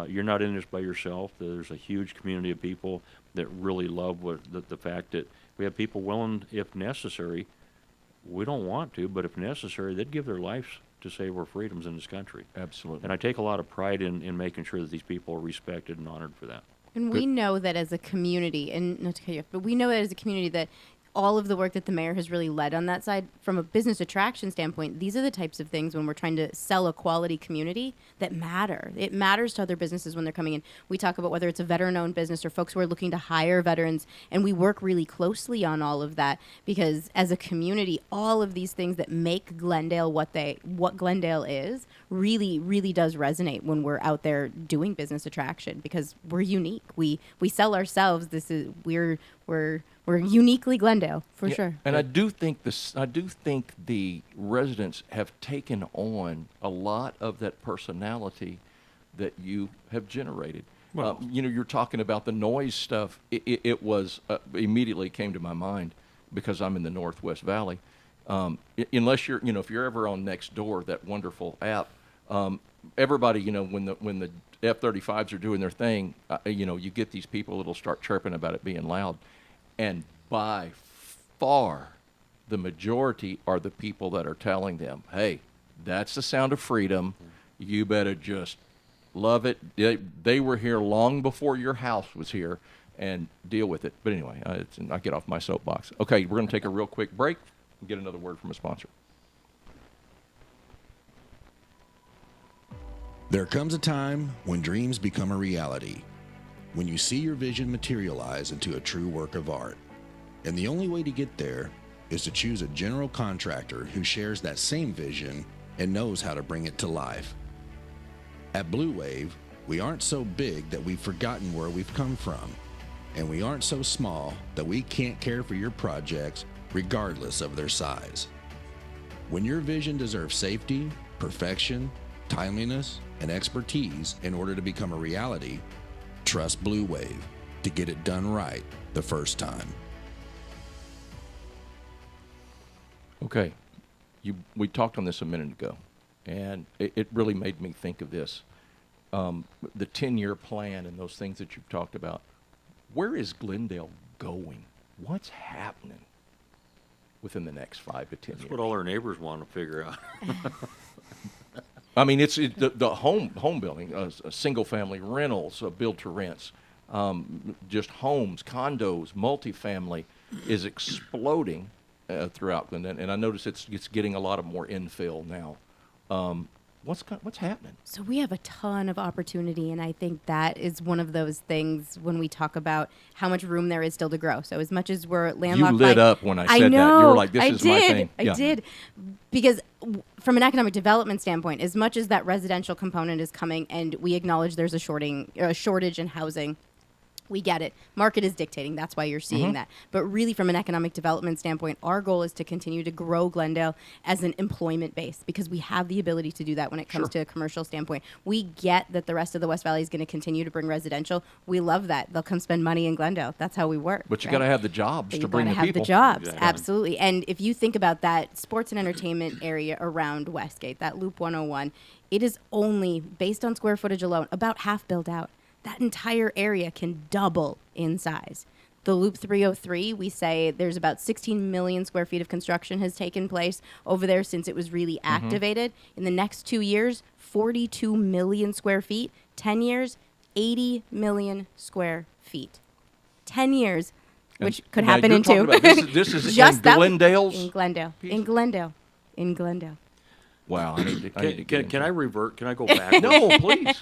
you're not in this by yourself. There's a huge community of people that really love the fact that we have people willing, if necessary, we don't want to, but if necessary, they'd give their lives to save our freedoms in this country. Absolutely. And I take a lot of pride in making sure that these people are respected and honored for that. And we know that as a community, and not to cut you off, but we know that as a community that all of the work that the mayor has really led on that side, from a business attraction standpoint, these are the types of things when we're trying to sell a quality community that matter. It matters to other businesses when they're coming in. We talk about whether it's a veteran-owned business or folks who are looking to hire veterans, and we work really closely on all of that because as a community, all of these things that make Glendale what Glendale is really, really does resonate when we're out there doing business attraction because we're unique. We sell ourselves. We're uniquely Glendale, for sure. And I do think the residents have taken on a lot of that personality that you have generated. Well, you're talking about the noise stuff. It was immediately came to my mind because I'm in the Northwest Valley. Unless if you're ever on Nextdoor, that wonderful app, everybody, when the F-35s are doing their thing, you get these people that'll start chirping about it being loud. And by far, the majority are the people that are telling them, hey, that's the sound of freedom. You better just love it. They were here long before your house was here, and deal with it. But anyway, I get off my soapbox. Okay, we're going to take a real quick break and get another word from a sponsor. There comes a time when dreams become a reality, when you see your vision materialize into a true work of art. And the only way to get there is to choose a general contractor who shares that same vision and knows how to bring it to life. At Blue Wave, we aren't so big that we've forgotten where we've come from, and we aren't so small that we can't care for your projects regardless of their size. When your vision deserves safety, perfection, timeliness, and expertise in order to become a reality, trust Blue Wave to get it done right the first time. Okay, we talked on this a minute ago, and it really made me think of this. The 10-year plan and those things that you've talked about. Where is Glendale going? What's happening within the next 5 to 10 years? That's what all our neighbors want to figure out. I mean, it's the home building, single-family rentals, build-to-rents, just homes, condos, multifamily is exploding throughout Glendale, and I notice it's getting a lot of more infill now. What's happening? So we have a ton of opportunity, and I think that is one of those things when we talk about how much room there is still to grow. So as much as we're landlocked, you lit up when I said that. You were like, "This is my thing." I did, because from an economic development standpoint, as much as that residential component is coming, and we acknowledge there's a shortage in housing, We get it. Market is dictating. That's why you're seeing that. But really, from an economic development standpoint, our goal is to continue to grow Glendale as an employment base because we have the ability to do that when it comes to a commercial standpoint. We get that the rest of the West Valley is going to continue to bring residential. We love that. They'll come spend money in Glendale. That's how we work. But you got to have the jobs to bring the people. You got to have the jobs. Exactly. Absolutely. And if you think about that sports and entertainment area around Westgate, that Loop 101, it is only, based on square footage alone, about half built out. That entire area can double in size. The Loop 303, we say there's about 16 million square feet of construction has taken place over there since it was really activated. In the next 2 years, 42 million square feet. 10 years, 80 million square feet. 10 years, which could happen in two. This is just in Glendale's? In Glendale. In Glendale. In Glendale. Wow, Can I revert? Can I go back? No, please.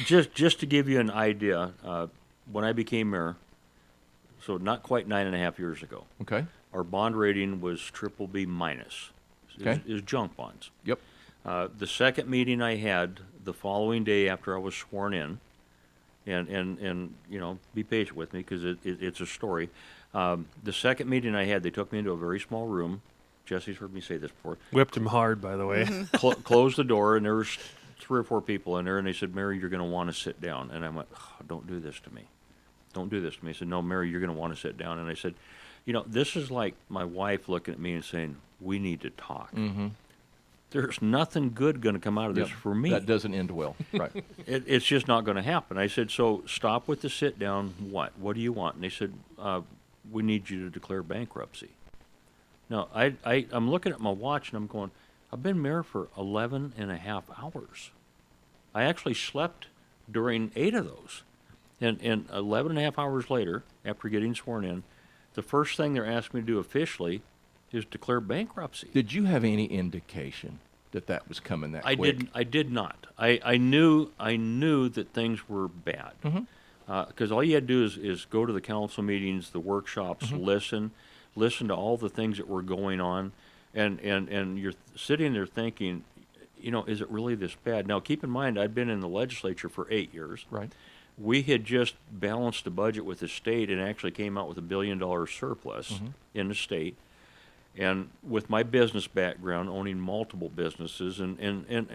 Just to give you an idea, when I became mayor, so not quite 9.5 years ago, our bond rating was BBB minus. Is junk bonds. Yep. The second meeting I had the following day after I was sworn in, and you know, be patient with me because it's a story. The second meeting I had, they took me into a very small room. Jessi's heard me say this before. Whipped him hard, by the way. Closed the door, and there was 3 or 4 people in there, and they said, "Mary, you're going to want to sit down." And I went, "Oh, don't do this to me. Don't do this to me." He said, "No, Mary, you're going to want to sit down." And I said, "You know, this is like my wife looking at me and saying, we need to talk. There's nothing good going to come out of this for me." That doesn't end well. Right. It's just not going to happen. I said, "So stop with the sit down. What do you want?" And they said, "We need you to declare bankruptcy." Now, I'm looking at my watch, and I'm going, I've been mayor for 11 and a half hours. I actually slept during 8 of those. And 11 and a half hours later, after getting sworn in, the first thing they're asking me to do officially is declare bankruptcy. Did you have any indication that was coming that quick? I did not. I knew that things were bad. Because all you had to do is go to the council meetings, the workshops, listen to all the things that were going on, and you're sitting there thinking, you know, is it really this bad? Now, keep in mind, I'd been in the legislature for 8 years. Right. We had just balanced the budget with the state and actually came out with $1 billion surplus in the state. And with my business background, owning multiple businesses, and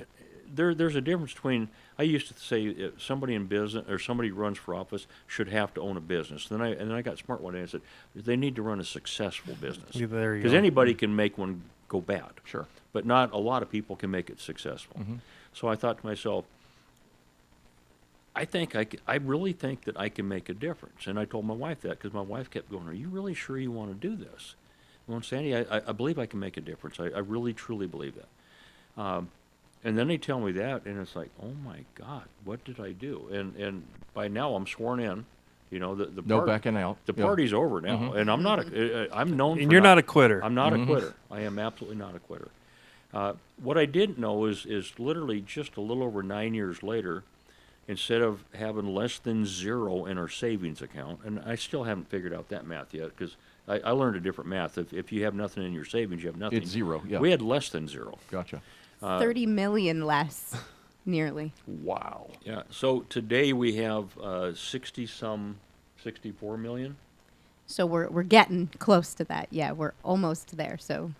there's a difference between, I used to say somebody in business or somebody who runs for office should have to own a business. Then I got smart one day and said they need to run a successful business. Because anybody can make one go bad. Sure. But not a lot of people can make it successful. So I thought to myself, I really think that I can make a difference. And I told my wife that because my wife kept going, "Are you really sure you want to do this?" Well, Sandy, I believe I can make a difference. I really, truly believe that. And then they tell me that, and it's like, oh my God, what did I do? And by now I'm sworn in. You know, no backing out. The party's over now, and I'm not. I'm known. And you're not a quitter. I'm not a quitter. I am absolutely not a quitter. What I didn't know is literally just a little over 9 years later, instead of having less than 0 in our savings account, and I still haven't figured out that math yet because I learned a different math. If you have nothing in your savings, you have nothing. It's 0. Yeah. We had less than 0. Gotcha. 30 million less, nearly. Wow. Yeah. So today we have 64 million. So we're getting close to that. Yeah, we're almost there. So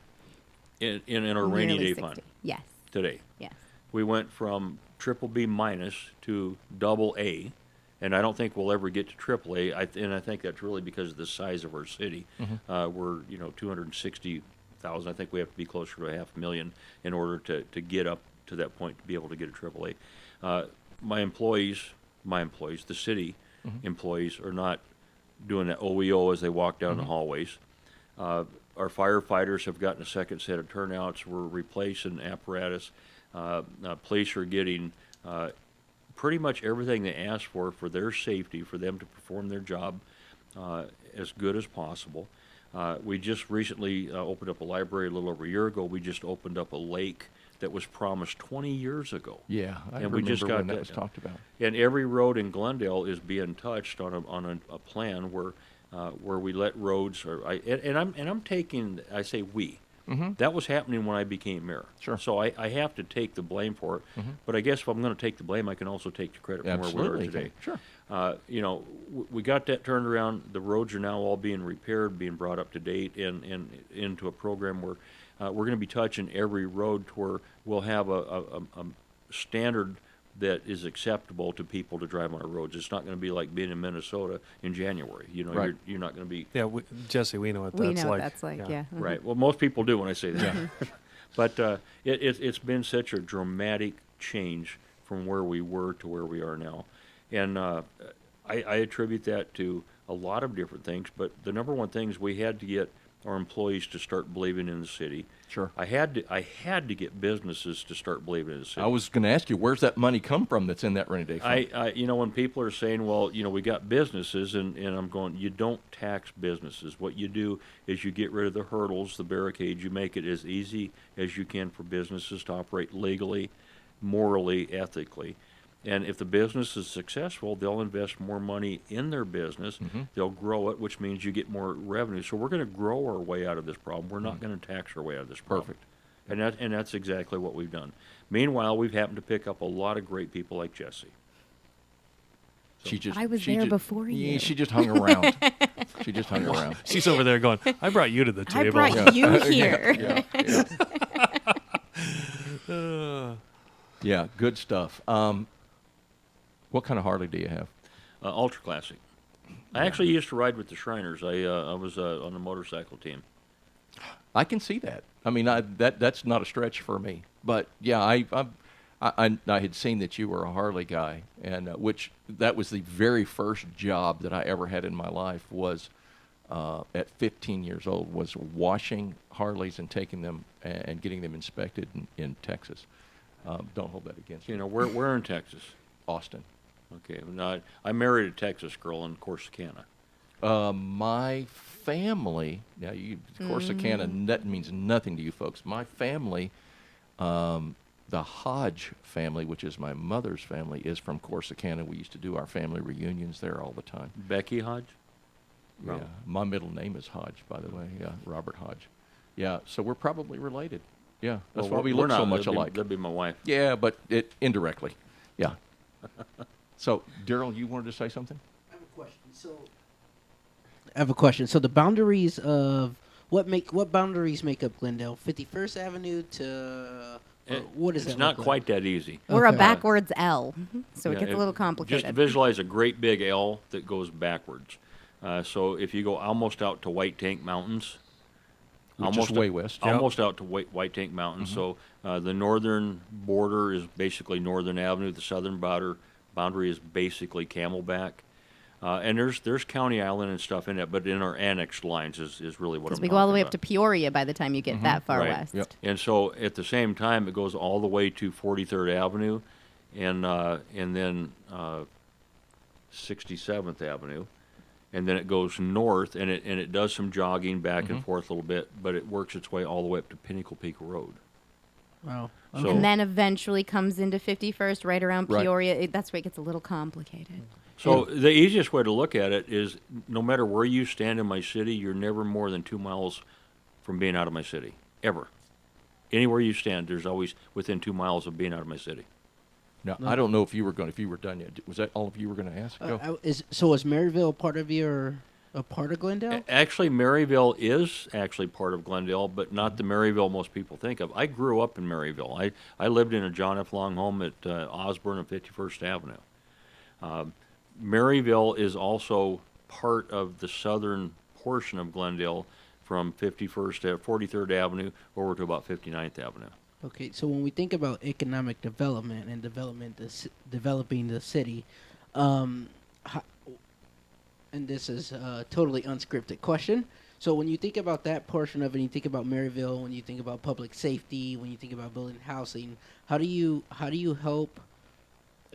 in our rainy day 60. Fund. Yes. Today. Yes. We went from BBB minus to AA, and I don't think we'll ever get to AAA. And I think that's really because of the size of our city. We're 260,000. I think we have to be closer to 500,000 in order to get up to that point to be able to get a AAA. My employees, the city employees are not doing that OEO as they walk down the hallways. Our firefighters have gotten a second set of turnouts. We're replacing apparatus. Police are getting pretty much everything they ask for their safety, for them to perform their job as good as possible. We just recently opened up a library a little over a year ago. We just opened up a lake that was promised 20 years ago. Yeah, I remember we just got when that was talked about. And every road in Glendale is being touched on a plan where we let roads. I'm taking. I say we. That was happening when I became mayor. Sure. So I have to take the blame for it. But I guess if I'm going to take the blame, I can also take the credit from where we Absolutely. are today. Sure. You know, we got that turned around. The roads are now all being repaired, being brought up to date, and into a program where we're going to be touching every road to where we'll have a standard that is acceptable to people to drive on our roads. It's not going to be like being in Minnesota in January. You know, Right. you're not going to be Yeah, Jesse, we know what We that's know like. what that's like, yeah. right. Well, most people do when I say that. But it's been such a dramatic change from where we were to where we are now, and I attribute that to a lot of different things. But the number one thing is we had to get our employees to start believing in the city. Sure. I had to get businesses to start believing in the city. I was going to ask you, where's that money come from that's in that rainy day fund? I you know, when people are saying, well, you know, we got businesses, and I'm going, you don't tax businesses. What you do is you get rid of the hurdles, the barricades. You make it as easy as you can for businesses to operate legally, morally, ethically. And if the business is successful, they'll invest more money in their business. They'll grow it, which means you get more revenue. So we're going to grow our way out of this problem. We're not going to tax our way out of this problem. Perfect. And that's exactly what we've done. Meanwhile, we've happened to pick up a lot of great people like Jessi. She I was there before Yeah, you. she just hung around. She just hung around. She's over there going, I brought you to the I table. brought you here. Yeah, good stuff. What kind of Harley do you have? Ultra Classic. I actually used to ride with the Shriners. I was on the motorcycle team. I can see that. I mean, that's not a stretch for me. But yeah, I had seen that you were a Harley guy, and which that was the very first job that I ever had in my life was at 15 years old was washing Harleys and taking them and getting them inspected in Texas. Don't hold that against me. You know, where in Texas? Austin. Okay. No, I married a Texas girl in Corsicana. My family, now Corsicana, that means nothing to you folks. My family, the Hodge family, which is my mother's family, is from Corsicana. We used to do our family reunions there all the time. Becky Hodge? No. Yeah, my middle name is Hodge, by the way. Yeah, Robert Hodge. Yeah, so we're probably related. Yeah, that's why we we're look so not. much That'd alike. That'd be my wife. Yeah, but indirectly. Yeah. So, Daryl, you wanted to say something? I have a question. So the boundaries of what boundaries make up Glendale? 51st Avenue to what is that? It's not look like? quite that easy. We're a Okay. backwards L, so it Yeah, gets a little complicated. Just visualize a great big L that goes backwards. So if you go almost out to White Tank Mountains, Which is way west. Yep. almost out to White Tank Mountains. So the northern border is basically Northern Avenue. The southern boundary is basically Camelback. And there's County Island and stuff in it, but in our annexed lines is really what I'm Because we go all the way up to talking Peoria by the time you get that far Right. west. Yep. about. And so at the same time, it goes all the way to 43rd Avenue and then 67th Avenue. And then it goes north, and it does some jogging back and forth a little bit, but it works its way all the way up to Pinnacle Peak Road. Wow. So And then eventually comes into 51st, right around Right. Peoria. That's where it gets a little complicated. So the easiest way to look at it is no matter where you stand in my city, you're never more than 2 miles from being out of my city, ever. Anywhere you stand, there's always within 2 miles of being out of my city. Now, I don't know if you were done yet. Was that all of you were going to ask? Go. Is Maryville a part of Glendale? Actually, Maryville is actually part of Glendale, but not the Maryville most people think of. I grew up in Maryville. I lived in a John F. Long home at Osborne and 51st Avenue. Maryville is also part of the southern portion of Glendale from 51st to 43rd Avenue over to about 59th Avenue. Okay, so when we think about economic development and developing the city, and this is a totally unscripted question. So when you think about that portion of it, you think about Maryville, when you think about public safety, when you think about building housing, how do you help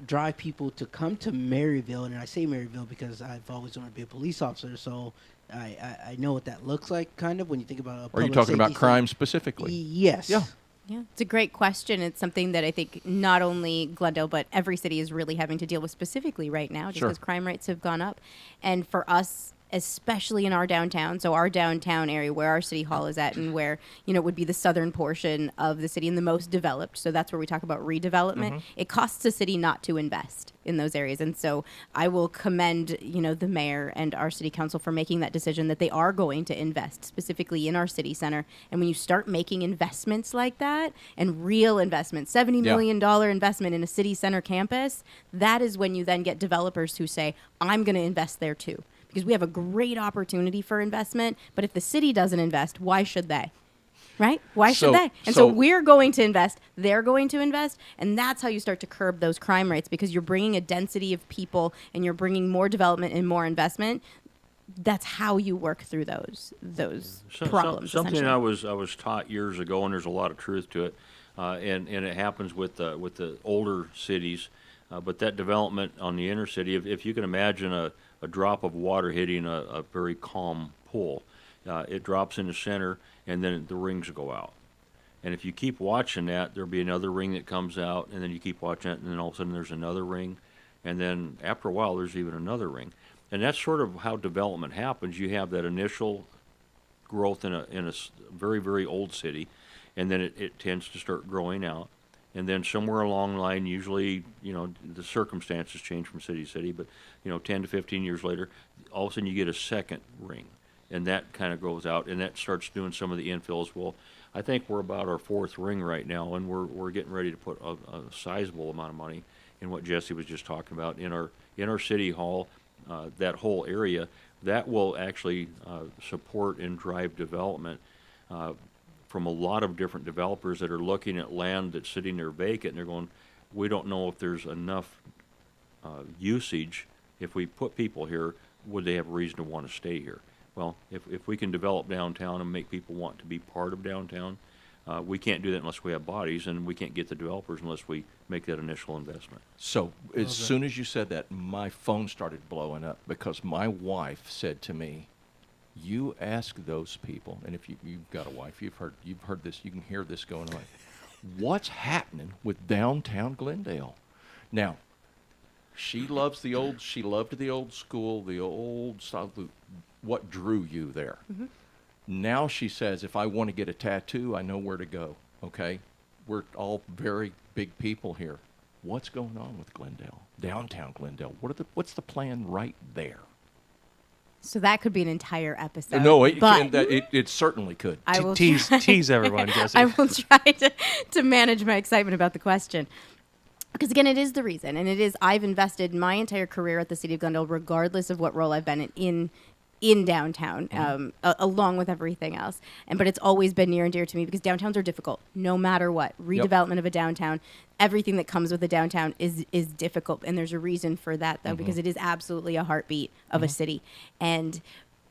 drive people to come to Maryville? And I say Maryville because I've always wanted to be a police officer, so I know what that looks like, kind of, when you think about a Are you public talking about safety crime thing. specifically? Yes. Yeah. Yeah, it's a great question. It's something that I think not only Glendale, but every city is really having to deal with specifically right now, just Sure. because crime rates have gone up. And for us especially in our downtown. So our downtown area where our city hall is at and where, would be the southern portion of the city and the most developed. So that's where we talk about redevelopment. It costs the city not to invest in those areas. And so I will commend, the mayor and our city council for making that decision that they are going to invest specifically in our city center. And when you start making investments like that, and real investment, $70 million investment in a city center campus, that is when you then get developers who say, I'm going to invest there too. Because we have a great opportunity for investment, but if the city doesn't invest, why should they? Right? Why should they? And so we're going to invest, they're going to invest, and that's how you start to curb those crime rates, because you're bringing a density of people and you're bringing more development and more investment. That's how you work through those problems. Something I was taught years ago, and there's a lot of truth to it, and it happens with the older cities, but that development on the inner city, if you can imagine a drop of water hitting a very calm pool. It drops in the center, and then the rings go out. And if you keep watching that, there'll be another ring that comes out, and then you keep watching it, and then all of a sudden there's another ring, and then after a while there's even another ring. And that's sort of how development happens. You have that initial growth in a very, very old city, and then it tends to start growing out. And then somewhere along the line, usually, the circumstances change from city to city, but, 10 to 15 years later, all of a sudden you get a second ring, and that kind of goes out, and that starts doing some of the infills. Well, I think we're about our fourth ring right now, and we're getting ready to put a sizable amount of money in what Jessi was just talking about in our city hall, that whole area. That will actually support and drive development from a lot of different developers that are looking at land that's sitting there vacant, and they're going, we don't know if there's enough usage. If we put people here, would they have a reason to want to stay here? Well, if we can develop downtown and make people want to be part of downtown, we can't do that unless we have bodies, and we can't get the developers unless we make that initial investment. So as soon as you said that, my phone started blowing up, because my wife said to me, you ask those people, and if you've got a wife, you've heard this, you can hear this going on. What's happening with downtown Glendale? Now, she loved the old school, the old style. What drew you there? Mm-hmm. Now she says, if I want to get a tattoo, I know where to go. Okay, we're all very big people here. What's going on with Glendale, downtown Glendale? What's the plan right there? So that could be an entire episode. No, it certainly could. I will tease everyone, Jessi. I will try to manage my excitement about the question. Because, again, it is the reason. And it is, I've invested my entire career at the City of Glendale, regardless of what role I've been in downtown, along with everything else. But it's always been near and dear to me, because downtowns are difficult, no matter what. Redevelopment of a downtown, everything that comes with a downtown is difficult. And there's a reason for that, though, because it is absolutely a heartbeat of a city. And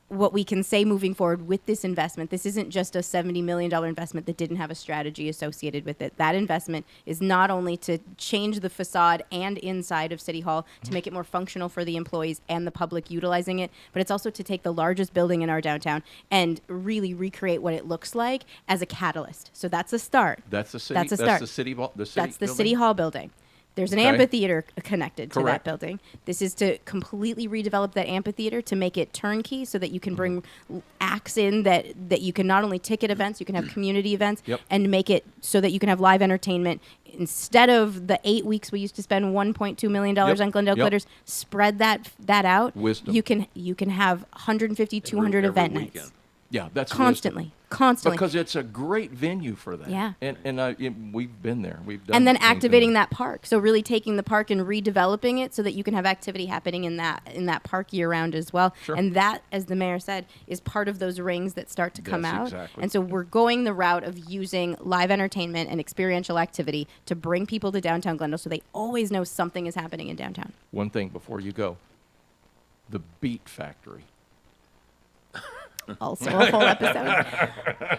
what we can say moving forward with this investment, this isn't just a $70 million investment that didn't have a strategy associated with it. That investment is not only to change the facade and inside of City Hall to make it more functional for the employees and the public utilizing it, but it's also to take the largest building in our downtown and really recreate what it looks like as a catalyst. So that's a start. That's a city. That's a start. That's That's the building? City Hall building. There's an amphitheater connected to that building. This is to completely redevelop that amphitheater to make it turnkey, so that you can bring acts in that you can not only ticket events, you can have community events, and make it so that you can have live entertainment. Instead of the 8 weeks we used to spend $1.2 million on Glendale Glitters, spread that out. Wisdom. You can have 150, 200 event nights. Yeah, that's constantly. Because it's a great venue for that. Yeah. And we've been there. We've done. And then activating that park. So really taking the park and redeveloping it so that you can have activity happening in that park year round as well. Sure. And that, as the mayor said, is part of those rings that start to come out. Exactly. And so we're going the route of using live entertainment and experiential activity to bring people to downtown Glendale, so they always know something is happening in downtown. One thing before you go, the Beat Factory. Also a whole episode.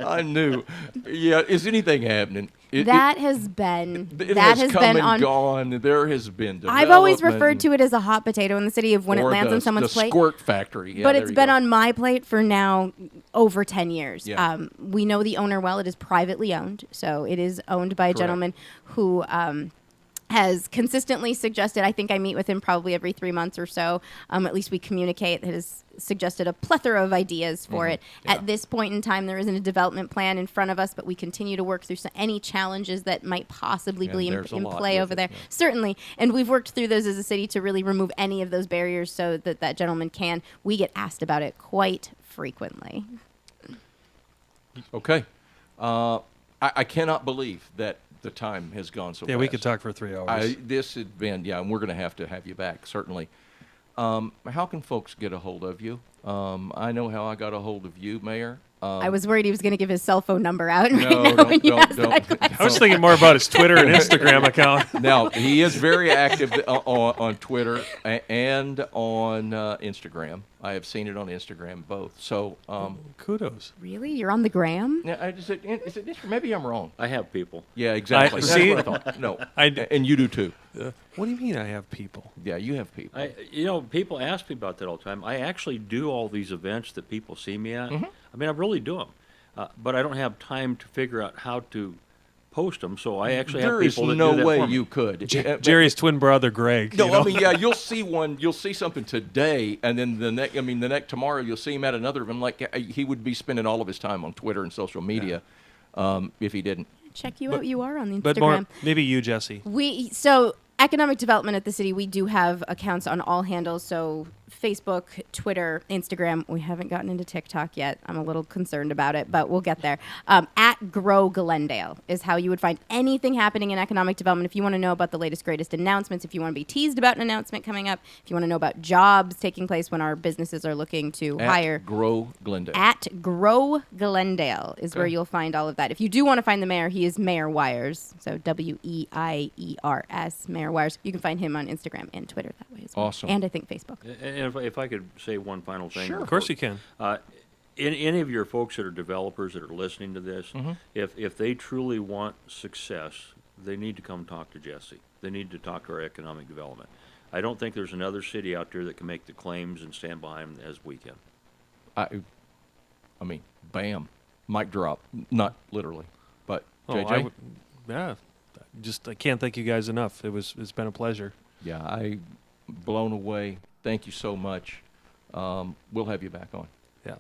I knew. Yeah, is anything happening? It has been gone. There has been. I've always referred to it as a hot potato in the city of when it lands on someone's plate. The Squirt Factory. Yeah, but it's been on my plate for now over 10 years. Yeah. We know the owner well. It is privately owned, so it is owned by a gentleman who has consistently suggested, I think I meet with him probably every 3 months or so, at least we communicate, that has suggested a plethora of ideas for it. Yeah. At this point in time, there isn't a development plan in front of us, but we continue to work through any challenges that might possibly And be in there's a lot play with over it, there. yeah. Certainly, and we've worked through those as a city to really remove any of those barriers so that that gentleman can. We get asked about it quite frequently. Okay. I cannot believe that the time has gone so fast. Yeah, we could talk for 3 hours. This has been, and we're going to have you back, certainly. How can folks get a hold of you? I know how I got a hold of you, Mayor. I was worried he was going to give his cell phone number out right No, now when you don't. asked that question. I was thinking more about his Twitter and Instagram account. Now, he is very active on Twitter and on Instagram. I have seen it on Instagram, both. So, Kudos. Really? You're on the gram? yeah, is it maybe I'm wrong. I have people. Yeah, exactly. That's see? what I thought. No, I- and you do too. What do you mean I have people? Yeah, you have people. People ask me about that all the time. I actually do all these events that people see me at. I mean, I really do them, but I don't have time to figure out how to post them. So I actually have There is people that no do that way for me. you could. Jerry's twin brother, Greg. No, you know? I mean, yeah, you'll see something today, and then the next tomorrow you'll see him at another event. Like he would be spending all of his time on Twitter and social media, if he didn't. Check you out. You are on the Instagram. But more, maybe you, Jessi. So economic development at the city, we do have accounts on all handles. So Facebook, Twitter, Instagram. We haven't gotten into TikTok yet. I'm a little concerned about it, but we'll get there. At Grow Glendale is how you would find anything happening in economic development. If you want to know about the latest, greatest announcements, if you want to be teased about an announcement coming up, if you want to know about jobs taking place when our businesses are looking to hire. Grow Glendale. At Grow Glendale is where you'll find all of that. If you do want to find the mayor, he is Mayor Weiers. So Weiers, Mayor Weiers. You can find him on Instagram and Twitter that way as well. Awesome. And I think Facebook. And if I could say one final thing. Sure. Of course you can. Any of your folks that are developers that are listening to this, Mm-hmm. if they truly want success, they need to come talk to Jessi. They need to talk to our economic development. I don't think there's another city out there that can make the claims and stand behind them as we can. I mean, bam, mic drop. Not literally, but Oh, JJ. I can't thank you guys enough. It's been a pleasure. Yeah, I'm blown away. Thank you so much. We'll have you back on. Yeah.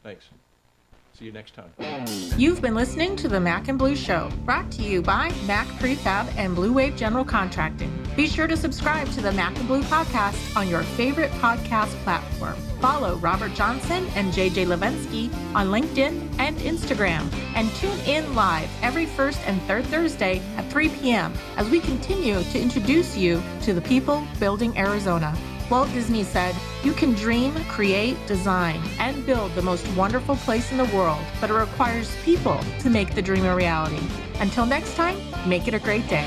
Thanks. See you next time. You've been listening to the Mac and Blue Show, brought to you by Mac Prefab and Blue Wave General Contracting. Be sure to subscribe to the Mac and Blue podcast on your favorite podcast platform. Follow Robert Johnson and JJ Levensky on LinkedIn and Instagram. And tune in live every first and third Thursday at 3 p.m. as we continue to introduce you to the people building Arizona. Walt Disney said, "You can dream, create, design, and build the most wonderful place in the world, but it requires people to make the dream a reality." Until next time, make it a great day.